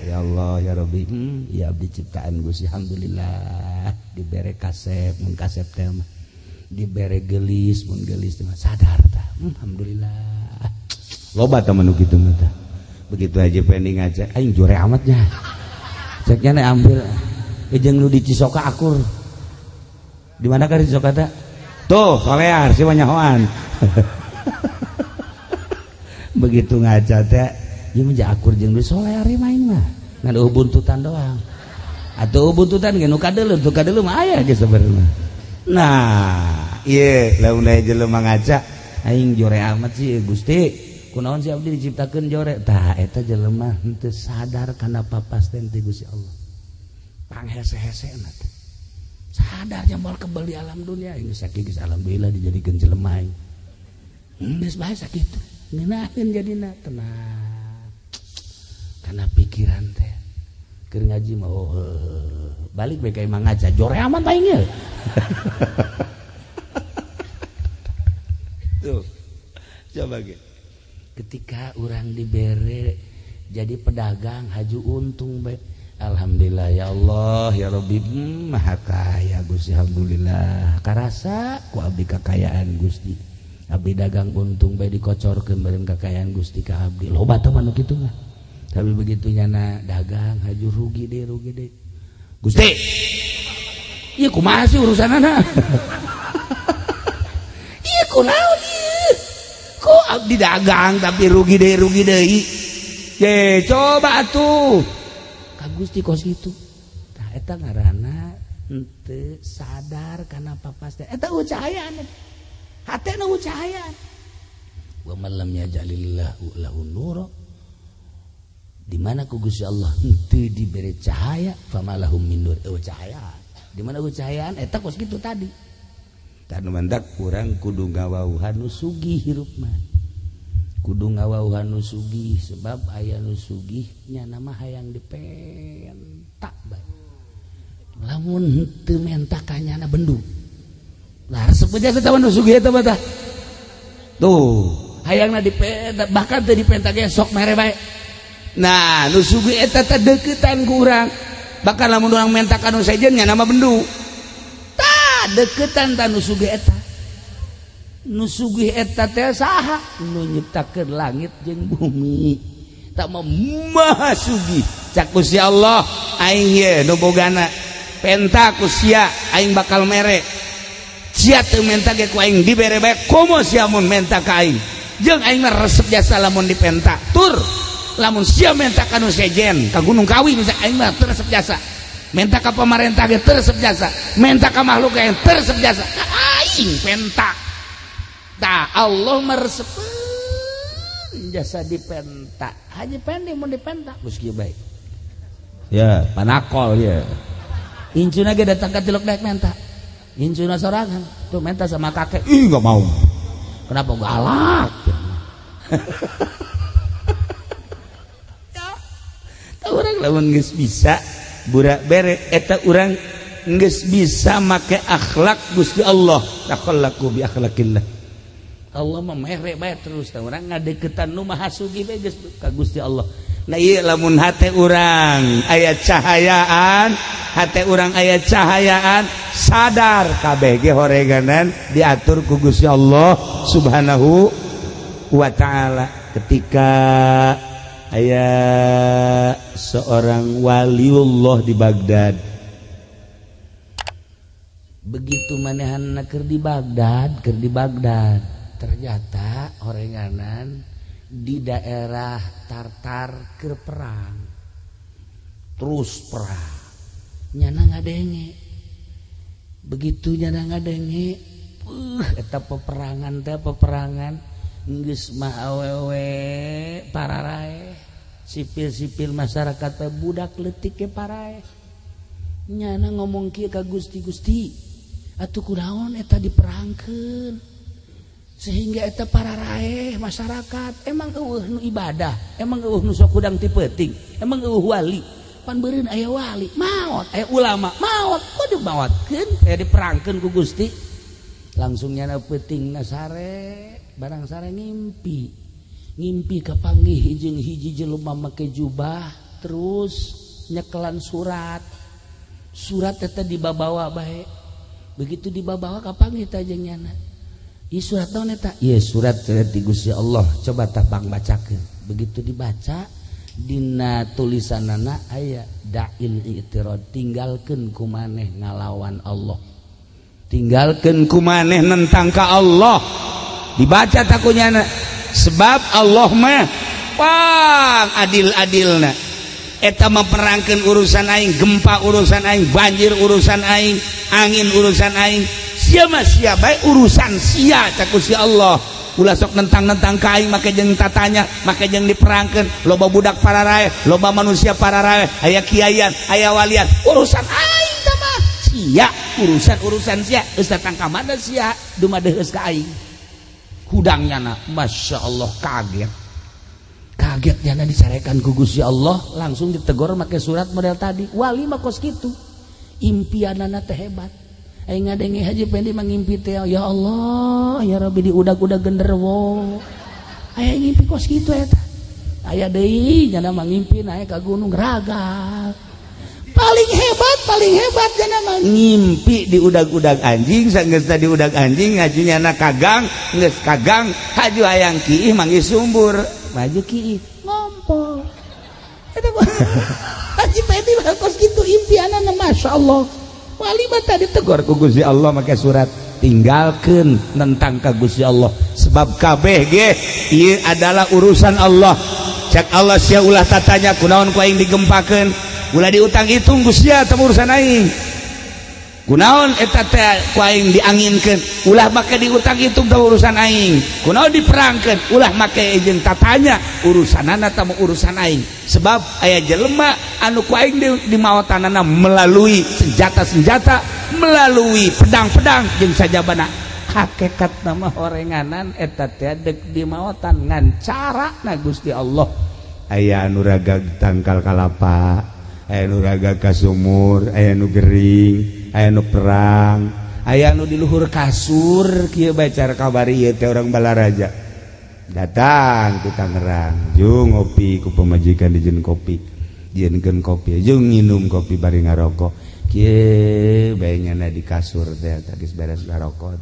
ya Allah ya Rabbi ya abdi ciptaan Gusti alhamdulillah dibere kasep mun kasep teh mah dibere gelis mun gelis teh mah sadar tah alhamdulillah loba tah manu kitu mah tah begitu aja pending ngaca aing jore amat nya cek nya ambil jeung nu di Cisoka akur di mana ka di Cisoka teh tuh solear si wanyahoan begitu ngaca teh ieu mah akur jeung deui solear main mah ngan buntutan doang atuh buntutan ge nu kadeuleuh mah aya ge sabenerna. Nah ieu lamun aya jelema ngaca aing jore amat sih Gusti kunaon si abdi diciptakeun jore tah eta jelema henteu sadar kana papasten ti Gusti Allah panghese-hesena teh sadar jambal kebal di alam dunia geus sakitu geus alhamdulillah dijadikeun jelema aing geus bae sakitu ngeunaheun jadina tenang karena pikiran teh keur ngaji mah balik bae ka imah ngaca jore amat aing ge tuh coba ge ketika urang dibere jadi pedagang haju untung bae alhamdulillah ya Allah ya Rabbi maha kaya Gusti alhamdulillah karasa ku abdi kakayaan Gusti abdi dagang untung bae dikocorkeun bareng kakayaan Gusti ka abdi loba teh mah nu kitu mah tapi begitu nyana dagang haju rugi deh Gusti ieu kumaha sih urusanana ieu kunaon ieu kok abdi dagang tapi rugi deui ye coba atuh ka Gusti kos kitu tah eta ngaranna henteu sadar kana papasten eta cahayaan hatena cahayaan wa man lam yaj'alillahu lahu nura di mana ku Gusti Allah henteu dibere cahaya famalahum min nur cahayaan di mana cahayaan eta kos kitu tadi tanu mandak urang kudu ngawauhan nu sugih hirup mah kudu ngawauhan nu sugih sebab aya nu sugih nya nama hayang dipentak bae lamun henteu mentak kanyana bendung lah resep aja teh nu sugih eta mah tah tuh hayangna dipentak bahkan teu dipentak ge sok mere bae. Nah nu sugih eta teh deukeutan ku urang bahkan lamun urang mentak anu sejen nya nama bendu tah deukeutan tah nu sugih eta nu sugih eta teh saha nu nyiptakeun langit jeung bumi tak mau maha sugih cak Gusti Allah aing ye nu bogana penta ku sia aing bakal mere sia teu menta ge ku aing dibere bae komo sia mun menta ka aing jeung aing mah resep jasa lamun dipenta tur lamun sia menta ka nu sejen ka Gunung Kawi misalnya aing mah teu resep jasa menta ka pamarentah ge teu resep jasa menta ka makhluk ge teu resep jasa ka aing penta tah Allah mah resep jasa dipenta haji pendek mau dipenta geus kieu bae ya panakol ya incuna ge datang ka tiluk daek menta incuna sorangan tuh menta sama kakek ih enggak mau kenapa galak ta urang lamun geus bisa burak bere eta urang geus bisa make akhlak Gusti Allah takhallaku bi akhlaqillah Allah mah mere bae terus tah urang ngadeukeutan nu maha sugih bae geus ka Gusti Allah. Nah ieu lamun hate urang aya cahayaan, hate urang aya cahayaan, sadar kabeh ge horeganan diatur ku Gusti Allah Subhanahu wa taala. Ketika aya seorang waliullah di Baghdad. Begitu manehanna keur di Baghdad ternyata horenganan di daerah Tartar keur perang terus perang nyana ngadenge begitu nyana ngadenge eta peperangan geus mah awewe pararae sipil-sipil masyarakat teh budak leutik ke parae nyana ngomong kieu ka Gusti atuh kunaon eta diperangkeun sehingga eta para raeh masyarakat emang eueuh nu ibadah emang eueuh nu sok udang ti peuting emang eueuh wali pan beureun aya wali maot aya ulama maot kudu maotkeun aya diperangkeun ku Gusti langsung nyana peutingna sare barang sare ngimpi kapanggih jeung hiji jelema make jubah terus nyekelan surat eta dibabawa bae begitu dibabawa kapanggih teh jeung nyana ieu surat naon eta? Ieu surat ti Gusti Allah. Coba tah bang bacakeun. Begitu dibaca dina tulisanana aya da'il i'tirad, tinggalkeun ku maneh ngalawan Allah. Tinggalkeun ku maneh nentang ka Allah. Dibaca takunyana sebab Allah mah pang adil-adilna. Eta memperangkeun urusan aing, gempa urusan aing, banjir urusan aing, angin urusan aing. Sia mah sia bae urusan sia cak Gusti Allah. Ulah sok nentang-nentang ka aing make jeung tatanya, make jeung diperangkeun. Loba budak pararae, loba manusia pararae, aya kiaian, aya walian. Urusan aing teh mah sia, urusan sia. Geus datang ka mana sia, dumadeheus ka aing. Hudangnyana masyaallah kaget nyana disarekan ku Gusti Allah langsung ditegor make surat model tadi. Wali mah kos kitu. Impianana teh hebat. Aing ngadenge haji pendi mangimpi teh ya Allah ya Rabbi diudag-udag genderuwo aya ngimpi kos kitu eta aya deui nyana mangimpi naik ka gunung ragal paling hebat nyana mah ngimpi diudag-udag anjing saenggeus tadi udag anjing ngaju nyana kagang geus kagang haju hayang kiih manggih sumbur maju kiih ngompol eta haji pendi mah kos kitu impianana masyaallah. Wali mata ditegur ku Gusti Allah make surat tinggalkeun nentang ka Gusti Allah sebab kabeh ge ieu adalah urusan Allah cak Allah sia ulah tatanya kunaon ku aing digempakeun ulah diutang hitung Gusti teh urusan aing kunaon eta teh ku aing dianginkeun ulah make diutang hitung teh urusan aing kunaon diperangkeun ulah make jeung tatanya urusanana teh urusan aing sebab aya jelema anu ku aing di maotanana melalui senjata-senjata melalui pedang-pedang jeung sajabana hakikat nama horenganan eta teh deuk di maotan ngan carana Gusti Allah aya anu raga tangkal kalapa aya anu raga ka sumur aya anu gering aya anu perang aya anu di luhur kasur kieu bae cara kabari ieu teh urang Balaraja datang ke Tangerang jeung ngopi ku pamajikan dijieun kopi dijieunkeun kopi jeung nginum kopi bari ngarokok kieu bae nyana di kasur teh geus beres ngarokok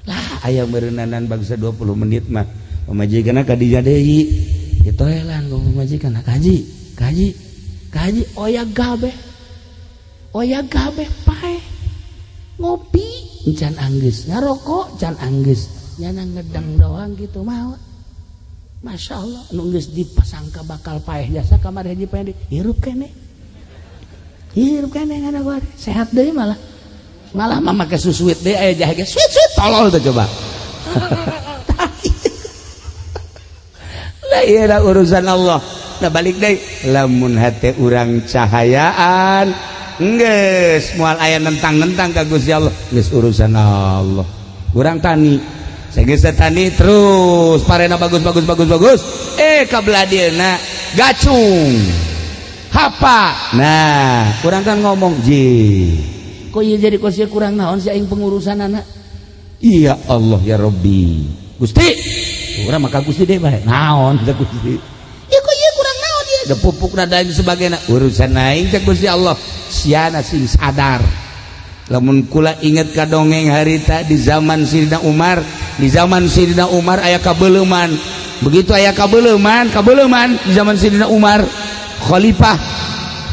lah aya meureunnanan bangsa 20 menit mah pamajikanna ka dinya deui ditoelan ku majikan kaji oya gabe pae ngopi can anggeus ngarokok can anggeus nyana ngedang doang gitu mau Masya Allah nu geus dipasangka bakal paeh jasa kamar hiji paeh hirup kene ngana gua sehat deui malah mah make susuit deui aya jahe ge suit tolol tuh coba lah ieu urusan Allah. Nah balik deui lamun hate urang cahayaan geus moal aya nentang-nentang ka Gusti Allah geus urusan Allah. Urang tani geus tani terus parena bagus kabladieuna gacung hapa. Nah urang kan ngomong kok ieu jadi kosia kurang naon si aing pengurusanana. Iya Allah ya Rabbi Gusti urang maka Gusti deui bae naon teh Gusti ya kok ieu kurang naon ieu da pupuk da dan sebagainya urusan aing teh Gusti Allah siana sing sadar. Lamun kula inget ka dongeng harita di zaman Sidina Umar aya kabeuleman begitu aya kabeuleman di zaman Sidina Umar khalifah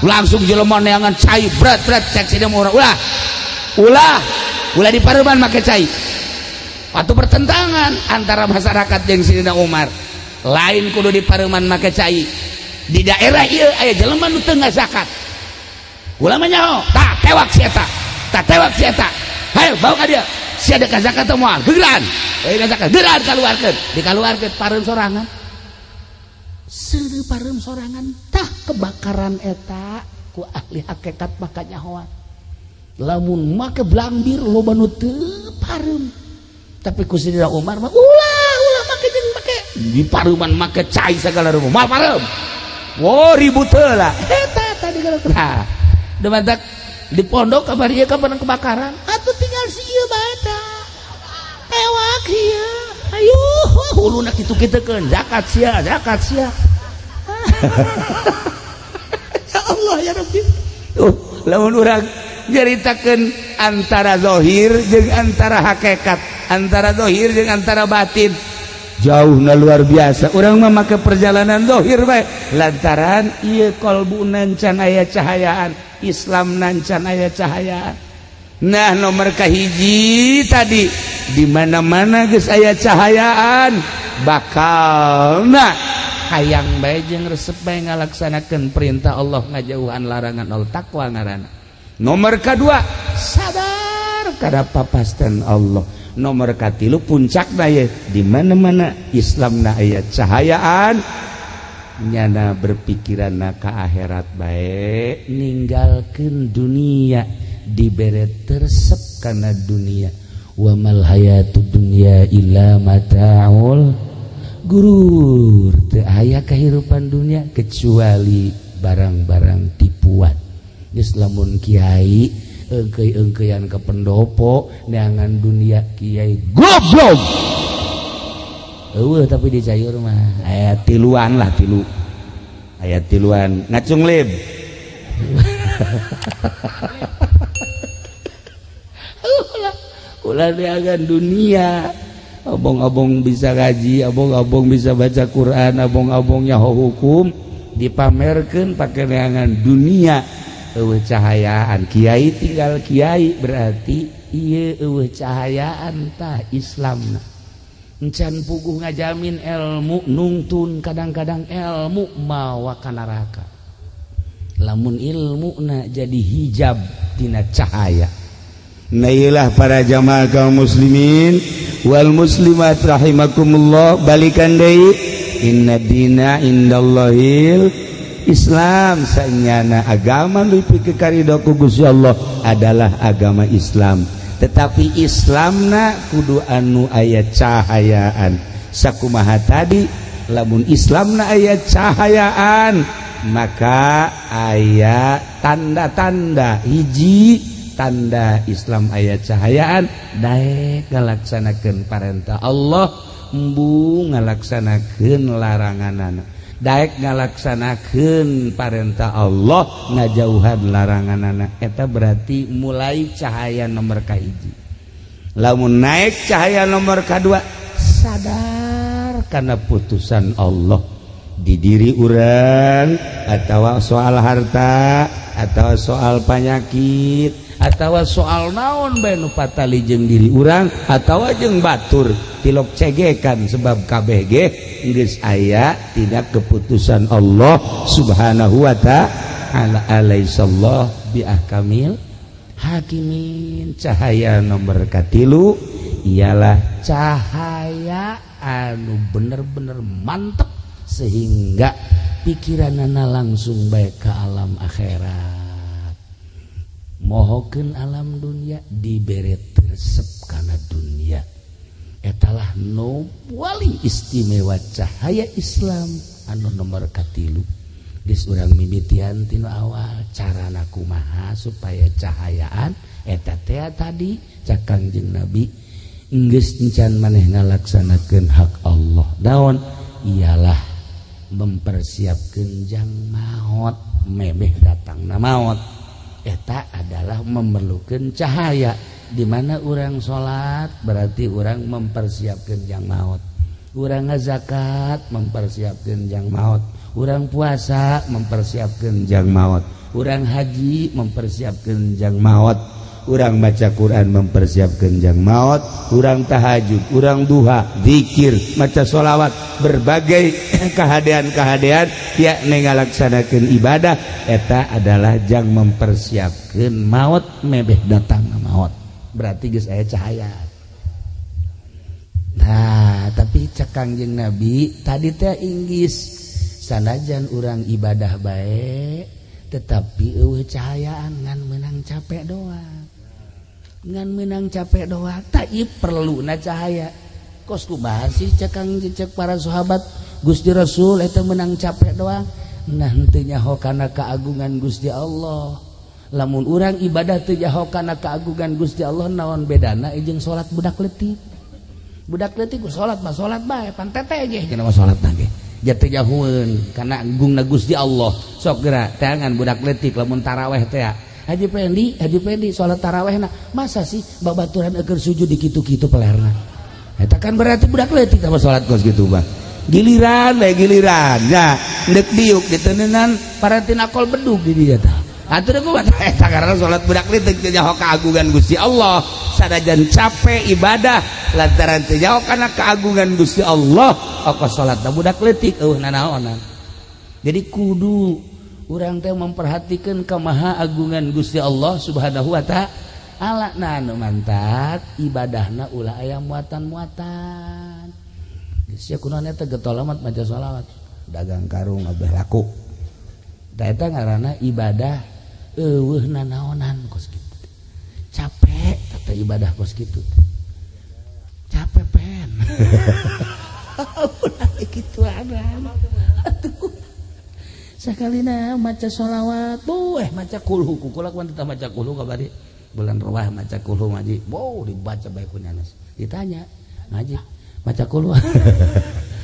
langsung jelema neangan cai berat cek Sidina Umar ulah di pareuman make cai. Waktu pertentangan antara masyarakat jeung Sidina Umar lain kudu di pareuman make cai di daerah ieu aya jelema nu teu ngazakat ulama nyaho tewak si eta hayo bawa ka dia sia ada zakat teh moal gegeran zakat gegeran dikaluarkeun pareum sorangan seureuh pareum sorangan tah kebakaran eta ku ahli hakikat maka nyahoan lamun make blambir loba nu teu pareum tapi ku Sidina Umar mah ulah make di pareuman make cai sagala rupa moal pareum ribut heula eta tadi kalau demantak di pondok kabar ieu kapan kebakaran atuh tinggal si ieu bae tah tewak ieu ayo huluna kitu-kitukeun zakat sia ya Allah ya Rabbi lamun urang nyaritakeun antara zahir jeung antara hakikat antara zahir jeung antara batin jauhna luar biasa. Urang mah make perjalanan zahir bae lantaran ieu qalbuna can aya cahayaan Islam nancan aya cahayaan. Nah nomor kahiji tadi di mana-mana geus aya cahayaan bakalna hayang bae jeung resep bae ngalaksanakeun perintah Allah ngajauhan larangan Allah takwa ngaranna. Nomor kedua sadar kana papasten Allah. Nomor katilu puncakna ye di mana-mana Islamna aya cahayaan nyana berpikiranna ka akhirat bae ninggalkeun dunia dibere tersep kana dunia wa mal hayatud dunya illa mataul gurur teu aya kahirupan dunia kecuali barang-barang tipuan. Geus lamun kiai engkeuy-engkeuyan ke pendopo neangan dunia kiai goblok eueuh tapi di cayur mah aya tiluan ngacung lib ulah neangan dunia abong-abong bisa ngaji abong-abong bisa baca Quran abong-abong nyaho hukum dipamerkeun pake neangan dunia eueuh cahayaan kiai tinggal kiai berarti ieu eueuh cahayaan tah Islamna encan puguh ngajamin ilmu nungtun kadang-kadang ilmu mawa ka neraka lamun ilmuna jadi hijab tina cahaya. Nailah para jamaah kaum muslimin wal muslimat rahimakumullah balikan deui inna dina indallahil Islam sanyana agama leuwih pikaridho ku Gusti Allah adalah agama Islam. Tetapi Islamna kudu anu aya cahayaan. Sakumaha tadi lamun Islamna aya cahayaan maka aya tanda-tanda hiji tanda Islam aya cahayaan daek ngalaksanakeun parentah Allah embu ngalaksanakeun laranganana daek ngalaksanakeun parentah Allah ngajauhan laranganana eta berarti mulai cahaya nomor kahiji. Lamun naik cahaya nomor kadua sadar kana putusan Allah di diri urang atawa soal harta atawa soal penyakit atawa soal naon bae nu patali jeung diri urang atawa jeung batur tilok cegekan sebab kabeh ge geus aya tina keputusan Allah Subhanahu wa ta'ala. Alaihissallahu bi ahkamil hakimin. Cahaya nomor katilu ialah cahaya anu bener-bener mantep sehingga pikiranana langsung baik ke alam akhirat. Mohokeun alam dunia dibere resep kana dunia. Etalah nu paling istimewa cahaya Islam anu nomor katilu. Geus urang mimitian tinu awal carana kumaha supaya cahayaan eta teh tadi cak Kangjeng Nabi geus encan maneh ngalaksanakeun hak Allah. Daon ialah mempersiapkeun jang maot mebeh datangna maot. Eta adalah memerlukan cahaya. Di mana orang sholat berarti orang mempersiapkan jang maut. Orang ngazakat mempersiapkan jang maut. Orang puasa mempersiapkan jang maut. Orang haji mempersiapkan jang maut. Orang baca Quran mempersiapkan jang maut. Orang tahajud, orang duha, zikir, maca sholawat, berbagai kehadean-kehadean yakni ngalaksanakeun ibadah eta adalah jang mempersiapkan maut mebeh datang maut. Berarti geus aya cahaya. Nah, tapi cak Kangjeng Nabi tadi teh inggis sanajan urang ibadah bae tetapi eueuh cahayaan ngan meunang capek doang. Ngan meunang capek doang tak perluna cahaya. Kos kumaha sih cek para sahabat Gusti Rasul eta meunang capek doang. Nah teu nyaho kana keagungan Gusti Allah. Lamun urang ibadah teu nyaho kana keagungan Gusti Allah naon bedana jeung salat budak leutik. Budak leutik salat mah salat bae pan teteh ge cenah mah salatna ge. Ja teu nyahoeun kana agungna Gusti Allah. Sok geura teangan budak leutik lamun tarawih teh Haji Pendi salat tarawihna masa sih babaturan keur sujud di kitu-kitu pelerna. Eta kan berarti budak leutik tah salat kos kitu mah. Giliran nya ndek diuk diteuneunnan paratina kol bedug di dieu tah. Atuh kumaha eta karana salat budak leutik teu nyaho kaagungan Gusti Allah, sanajan capek ibadah lantaran teu nyaho kana kaagungan Gusti Allah, ongkos salatna budak leutik eueuh nanaonan. Jadi kudu urang teh memperhatikan kamaha agungan Gusti Allah Subhanahu wa ta'ala. Nah anu mantap ibadahna ulah aya muatan-muatan. Geus kunaon eta getolamat maca shalawat, dagang karung abeh laku. Da eta ngaranna ibadah eueuh nanaonan kos kitu. Capek tata ibadah kos kitu. Capek pen. Ulah kitu ada. Atuh sakalina maca sholawat maca kulhu kukulak wan teh maca kulhu kabari bulan rawah maca kulhu ngaji dibaca bae ku nyanes ditanya ngaji maca kulhu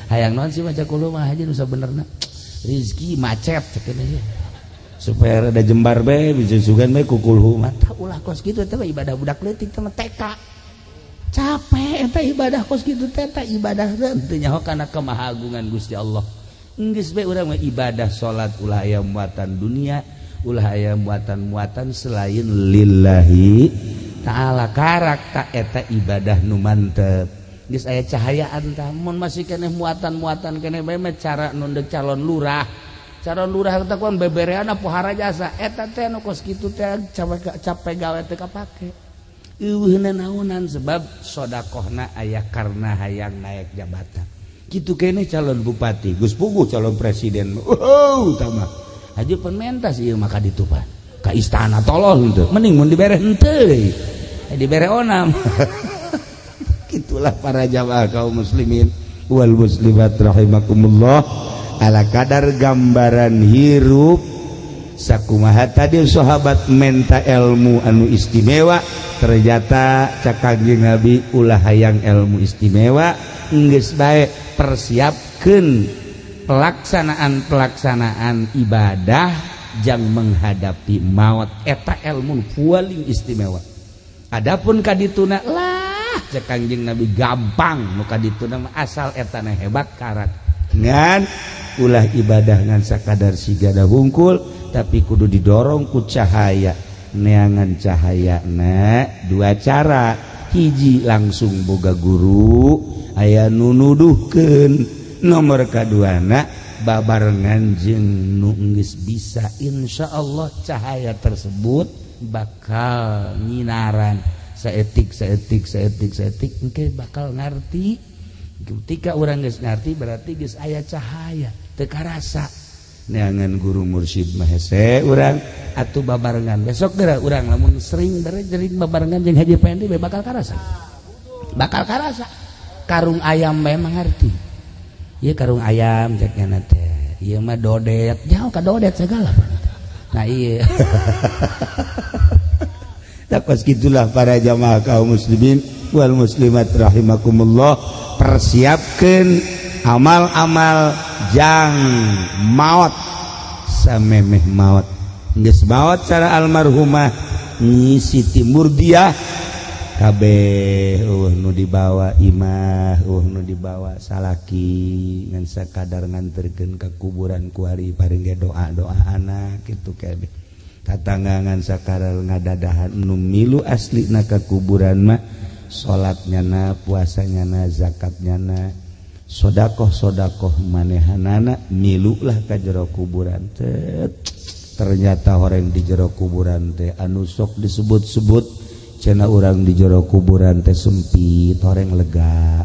hayang naon sih maca kulhu mah haji nu sabenerna rezeki macet cekeun aja supaya rada jembar bae bisa sugan bae ku kulhu mah tah ulah kos kitu teh ibadah budak leutik teh TK capek eta ibadah kos kitu teh ibadah teu nyaho kana kemahagungan Gusti Allah. Geus bae urang mah ibadah salat ulah aya muatan dunia, ulah aya muatan-muatan selain lillahi ta'ala. Karak tak eta ibadah nu mantep. Geus aya cahayaan tah. Mun masih keneh muatan-muatan keneh bae mah cara nu deuk calon lurah. Calon lurah teh kon bebereana pohara jasa. Eta teh nu kos kitu teh capek gawe teh kapake. Eueuh nanaonan sebab sedekahna aya karna hayang naik jabatan. Gitu kene calon bupati, Gus Puguh calon presiden. Utama. Haji penmentas ieu maka ditupan. Ka istana tolol henteu. Mending mun dibere henteu. Dibere onam. Gitulah para jamaah kaum muslimin wal muslimat rahimakumullah. Ala kadar gambaran hirup sakumaha tadi sahabat menta ilmu anu istimewa ternyata cak Kangjeng Nabi ulah hayang ilmu istimewa geus bae persiapkeun pelaksanaan ibadah jang menghadapi maut eta ilmu paling istimewa. Adapun kadituna lah cek Kangjeng Nabi gampang nu kadituna asal eta hebat karat ngan ulah ibadah ngan sakadar sigana hungkul tapi kudu didorong ku cahaya neangan cahaya dua cara hiji langsung boga guru aya nunuduhkeun nomor kaduana babarengan jeung nu geus bisa insyaallah cahaya tersebut bakal nyinaran saetik engke bakal ngarti ketika orang geus ngarti berarti geus aya cahaya teu karasa neangan guru mursyid mah hese urang atuh babarengan besok geura urang lamun sering jering babarengan jeung Haji Pendi bakal karasa karung ayam memang ngarti ieu karung ayam cekna teh ieu mah dodet jauh ka dodet segala nah iya takos gitulah para jamaah kaum muslimin wal muslimat rahimakumullah persiapkeun amal-amal jang maot samemeh maot geus maot cara almarhumah Nyi Siti Murdiah kabeh nu dibawa imah nu dibawa salaki ngan sakadar nganterkeun ka kuburan ku ari paring doa-doa anak kitu kabeh tatanggangan sakaral ngadadahan nu milu aslina ka kuburan mah salatnya na puasanya na zakatnya na sodakoh manehanana milulah ka jero kuburan teh ternyata horeng di jero kuburan teh anu sok disebut-sebut cenah urang di jero kuburan teh sempit horeng lega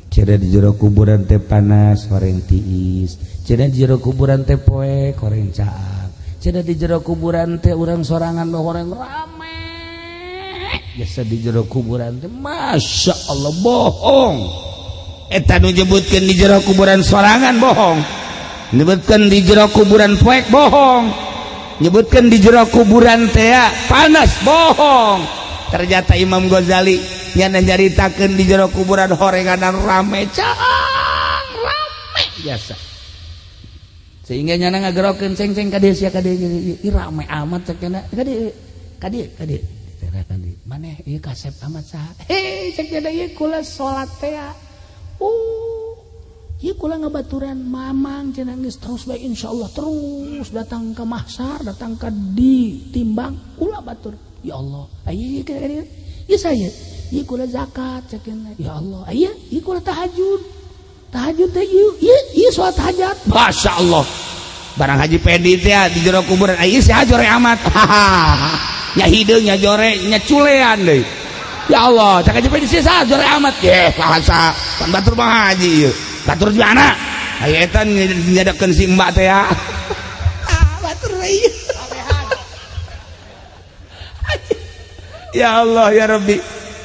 cenah di jero kuburan teh panas horeng tiis cenah di jero kuburan teh poek horeng caang cenah di jero kuburan teh urang sorangan horeng rame biasa di jero kuburan teh masya Allah bohong eta nu nyebutkeun di jero kuburan sorangan bohong nyebutkeun di jero kuburan poek bohong nyebutkeun di jero kuburan teh panas bohong ternyata Imam Ghazali nyana nyaritakeun di jero kuburan horenganan rame caang rame biasa sehingga nyana ngagerokeun ceng-ceng ka dieu sia ka dieu rame amat cek cenah ka dieu maneh ieu kasep amat saha cek cenah ieu kula salat teh ieu kula ngabaturan mamang cenah geus terus bae insyaallah terus datang ka mahsyar datang ka ditimbang kula batur ya Allah ieu saya ieu kula zakat cek cenah ya Allah ieu kula tahajud teh ieu salat hajat masyaallah barang Haji Pendi teh di jero kuburan ieu saha jore amat nya hideung nya jore nya culean deui ya Allah cak Haji Pendi saha jore amat ye bahasa pan batur Bang Haji ieu batur di mana aya eta nyadakeun si mbak teh ya batur ieu ya Allah ya Rabbi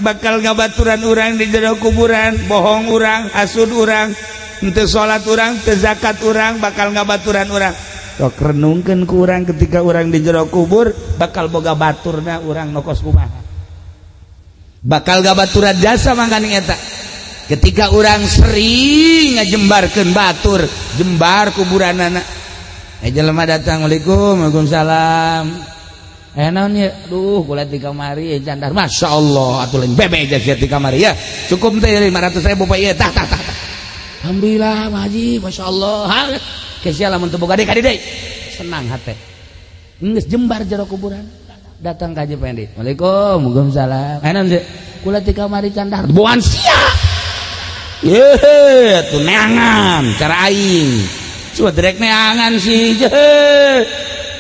bakal ngabaturan urang di jero kuburan bohong urang hasud urang henteu salat urang teu zakat urang bakal ngabaturan urang sok renungkeun ku urang ketika urang di jero kubur bakal boga baturna urang nokos kumaha bakal ngabaturan jasa mangkani eta ketika urang sering ngajembarkeun batur jembar kuburanana jelema datang Waalaikumsalam naon ya duh kula di kamari candar masyaallah atuh lain bebe aja di kamari ya cukup teh 500.000 Pak ieu tah alhamdulillah Pak Haji masyaallah kesia lamun teu boga deui deui senang hate geus jembar jero kuburan datang ka Haji Pendi Waalaikumsalam naon teh kula di kamari candar boan sia ye tuh neangan cara aing coba direk neangan sih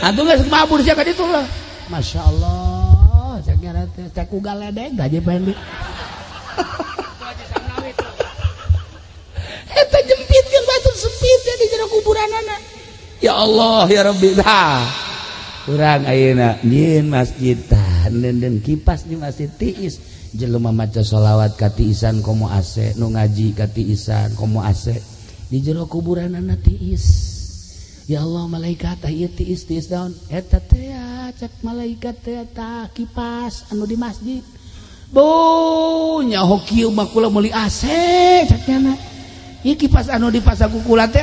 atuh geus mabur sia ka ditu lah Masya Allah cek ugal ledeg Haji Pendi eta jempitkeun batur sempit di jero kuburanana ya Allah ya Rabbi urang ayeuna nyieun masjid dan kipas di masjid tiis jelema maca sholawat ka tiisan komo ase nu ngaji ka tiisan komo ase di jero kuburanana tiis ya Allah malaikat ieu tiis daun eta teh cek malaikat teh tah kipas anu di masjid bu nyaho kieu mah kula meuli AC cek nya ieu kipas anu dipasaku kula teh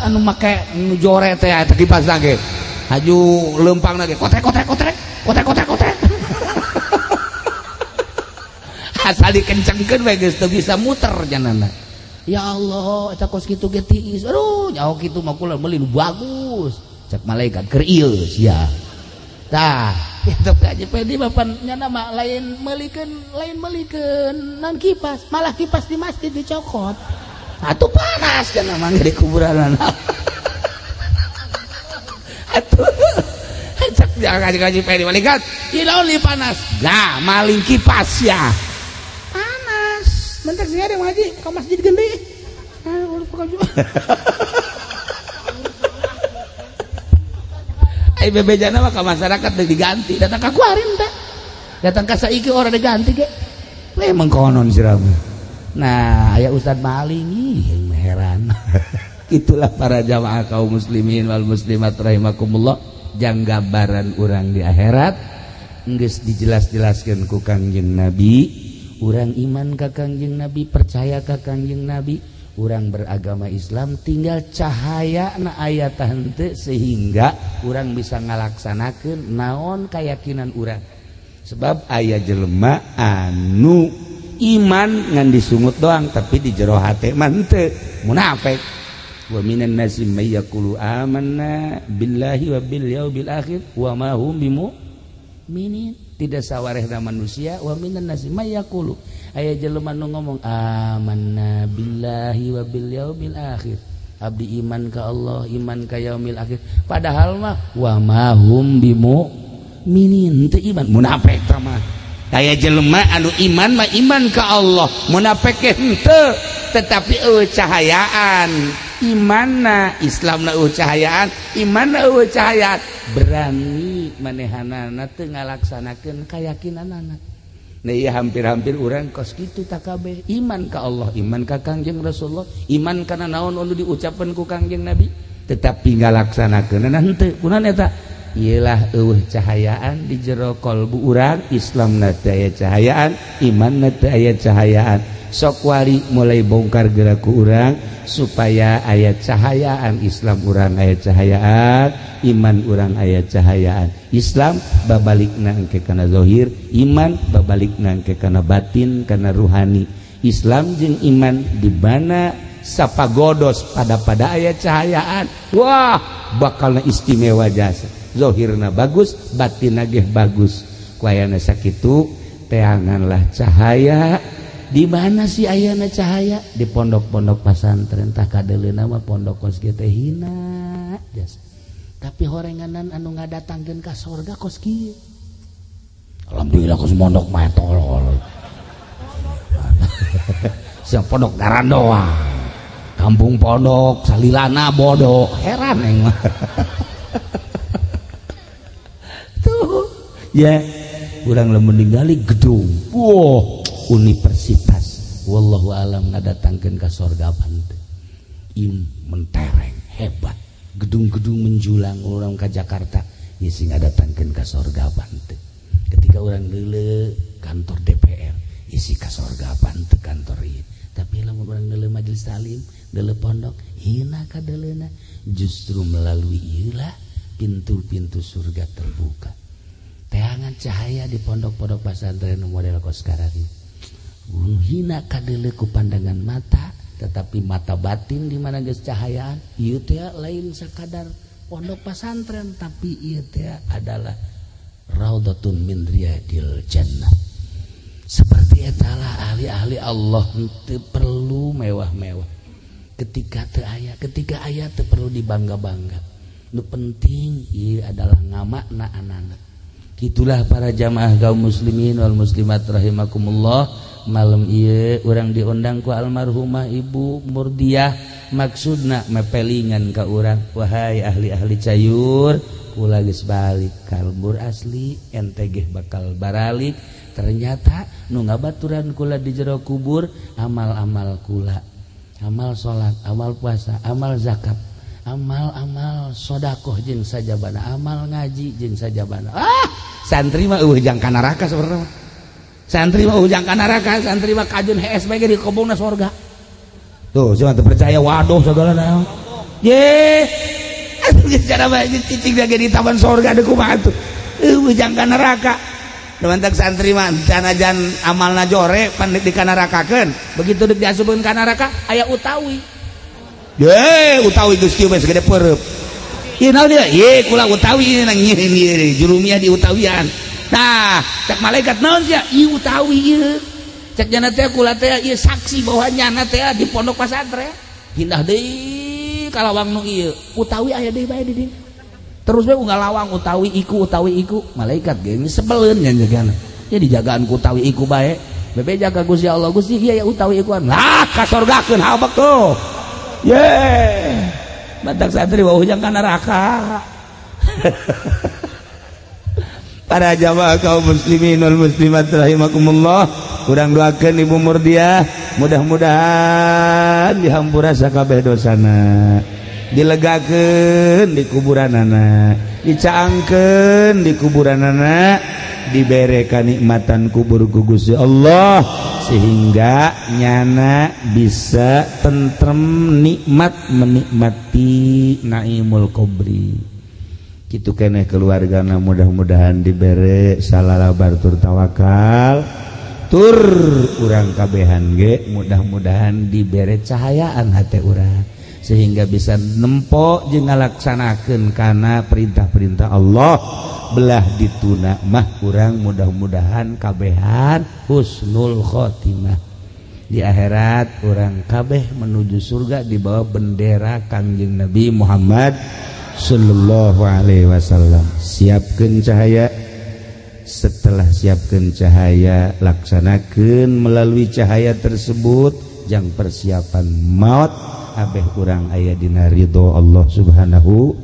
anu make anu jore teh eta kipas ge haju leumpangna ge kotek asal dikencengkeun we geus teu bisa muter janana ya Allah eta kos kitu ge tiis aduh nyaho kitu mah kula meuli nu bagus cek malaikat keur ieu sia tah kitu kaji pedi bapan nyana mah lain meulikeun nan kipas malah kipas di masjid dicokot atuh panas cenah mah di kuburan atuh cek kaji pedi malaikat ieu naon li panas nah maling kipas ya panas mentek sing ada ngaji ka masjid gede ai bebejana mah ka masyarakat deui diganti datang ka kuarin teh datang ka saiki orang diganti ge emang konon siram nah aya ustad maling ih heran itulah para jamaah kaum muslimin wal muslimat rahimakumullah jang gambaran urang di akhirat geus dijelas-jelaskeun ku Kangjeng Nabi urang iman ka Kangjeng Nabi percaya ka Kangjeng Nabi urang beragama Islam tinggal cahaya na ayat henteu sehingga urang bisa ngalaksanakeun naon keyakinan urang sebab aya jelema anu iman ngan disungut doang tapi di jero hate mah henteu munafik wa minan nasi may yaqulu amanna billahi wa bil yaumil akhir wa ma hum bimu'minin tidak sawarehna manusia wa minan nasi may yaqulu aya jelema nu ngomong amanna billahi wa bil yaumil akhir abdi iman ka Allah iman ka yaumil akhir padahal mah wa ma hum bimu'minin teu iman munafik tah mah aya jelema anu iman mah iman ka Allah munafik ge henteu tetapi cahayaan imanna Islamna cahayaan imanna cahayaan berani manehanana teu ngalaksanakeun kayakinanana nah iya hampir-hampir urang kos kitu tak kabeh iman ka Allah iman ka Kangjeng Rasulullah iman kana naon anu diucapkeun ku Kangjeng Nabi tetapi ngalaksanakeunna henteu kunaon eta iyalah cahayaan di jero kalbu urang Islamna teu aya cahayaan imanna teu aya cahayaan sok wari mulai bongkar geraku urang supaya aya cahayaan Islam urang aya cahayaan iman urang aya cahayaan Islam babalikna engke kana zahir iman babalikna engke kana batin kana ruhani Islam jeung iman dibana sapagodos pada aya cahayaan wah bakalna istimewa jasa zahirna bagus batinna ge bagus kuayana sakitu teanganlah cahaya di mana sih ayana cahaya di pondok-pondok pesantren tah kadeleuna mah pondok kos ge teh hina jasa tapi horenganan anu ngadatangkeun ka surga kos kieu alhamdulillah kos pondok mah tolol siang pondok daran doang kampung pondok salilana bodoh heran eng mah tuh ya urang lamun ningali gedung wah universitas wallahu alam ngadatangkeun ka sorga pante mentereng hebat gedung-gedung menjulang urang ka Jakarta ieu sing ngadatangkeun ka sorga pante ketika urang leuleuh kantor DPR isi ka sorga pante kantor ieu tapi lamun urang leuleuh majelis taklim leuleuh pondok hina ka deleuna justru melalui ieu lah pintu-pintu surga terbuka teangan cahaya di pondok-pondok pesantren model kos karari hina kadele ku pandangan mata tetapi mata batin di mana geus cahayaan ieu teh lain sakadar pondok pesantren tapi ieu teh adalah raudhatun min riyadil jannah seperti etalah ahli-ahli Allah teu perlu mewah-mewah ketika aya teu perlu dibangga-bangga nu penting ieu adalah ngamakna anana kitulah para jamaah kaum muslimin wal muslimat rahimakumullah malam ieu urang diundang ku almarhumah Ibu Murdiah maksudna mepelingan ka urang wahai ahli-ahli cayur kula geus balik kalbur asli ente ge bakal baralik ternyata nu ngabaturan kula di jero kubur amal-amal kula amal salat amal puasa amal zakat amal-amal sedekah jeung sajabana amal ngaji jeung sajabana santri mah jang ka neraka sabarna santri mah ujang ka neraka santri mah kajun HSB ge di kobongna surga tuh siapa teu percaya waduh segala naon ye cara bae cicing ge di taman surga deuk kumaha tuh ujang ka neraka mantak santri mah canajan amalna jore pan dikanarakakeun begitu deuk diasupkeun ka neraka aya utawi ye utawi geus kieu segede peureub ieu naon dia ye kula utawi nang nyieu jurumiah di utawian nah cak malaikat naon sia ieu utawi ieu cak jana teh kula teh ieu saksi bahwa nyana teh di pondok pesantren pindah deui ka lawang nu ieu utawi aya deui bae di dieu terus we unggal lawang utawi iku malaikat ge sebeleun nya jagana ya dijagaan ku utawi iku bae bebe jaga Gusti Allah Gusti ieu ya utawi ikuan lah ka sorgakeun habak tuh ye batak santri wah ujang ka neraka para jamaah kaum muslimin wal muslimat rahimakumullah urang doakeun Ibu Murdiah mudah-mudahan dihampura sakabeh dosana dilegakeun di kuburanana dicaangkeun di kuburanana dibere kanikmatan kubur ku Gusti Allah sehingga nyana bisa tentrem nikmat menikmati naimul kubri kitu keneh keluargana mudah-mudahan dibere salalabar tur tawakal tur urang kabehan ge mudah-mudahan dibere cahayaan hate urang sehingga bisa nempo jeung ngalaksanakeun kana perintah-perintah Allah belah dituna mah urang mudah-mudahan kabehan husnul khotimah di akhirat urang kabeh menuju surga di bawah bendera Kangjeng Nabi Muhammad sallallahu alaihi wasallam siapkeun cahaya setelah siapkeun cahaya laksanakeun melalui cahaya tersebut jang persiapan maut abeh urang aya dina ridho Allah subhanahu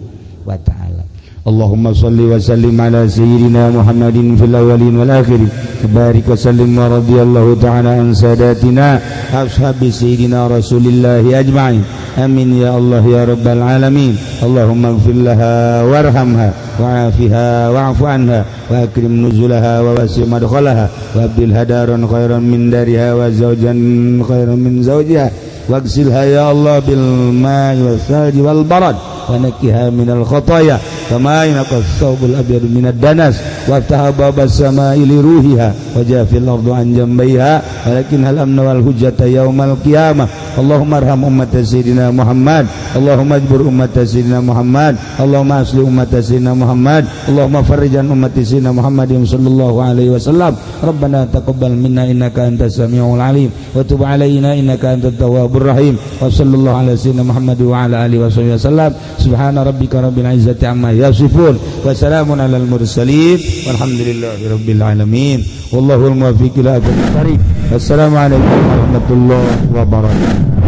wa ta'ala Allahumma salli wa sallim ala sayyidina Muhammadin fil awwalin wal akhirin barik wa sallim wa radiyallahu ta'ala an sadatina ashabi sayyidina Rasulillah ajma'in amin ya Allah ya rabbal alamin Allahumma ighfir laha warhamha wa'afiha wa'fu anha wa akrim nuzulaha wa wasi' madkhalaha wa abdil hadaran khairan min dariha wa zawjan khairan min zawjiha واغسلها يا الله بالماء والثلج والبرد ونقها من الخطايا كما ينقى الثوب الأبيض من الدنس وافتح باب السماء لروحها وجاف الأرض عن جنبيها ولكنها الأمن والهجة يوم القيامة اللهم ارحم أمة سيدنا محمد اللهم اجبر أمة سيدنا محمد اللهم أصلح أمة سيدنا محمد اللهم فرج عن أمة سيدنا محمد صلى الله عليه وسلم ربنا تقبل منا إنك أنت السميع العليم وتب علينا إنك أنت التواب الرحيم وصلى الله على سيدنا محمد وعلى آله وصحبه وسلم سبحان ربك رب العزة عما يصفون وسلام على المرسلين والحمد لله رب العالمين والله الموفق إلى أقرب الطريق السلام عليكم ورحمة الله وبركاته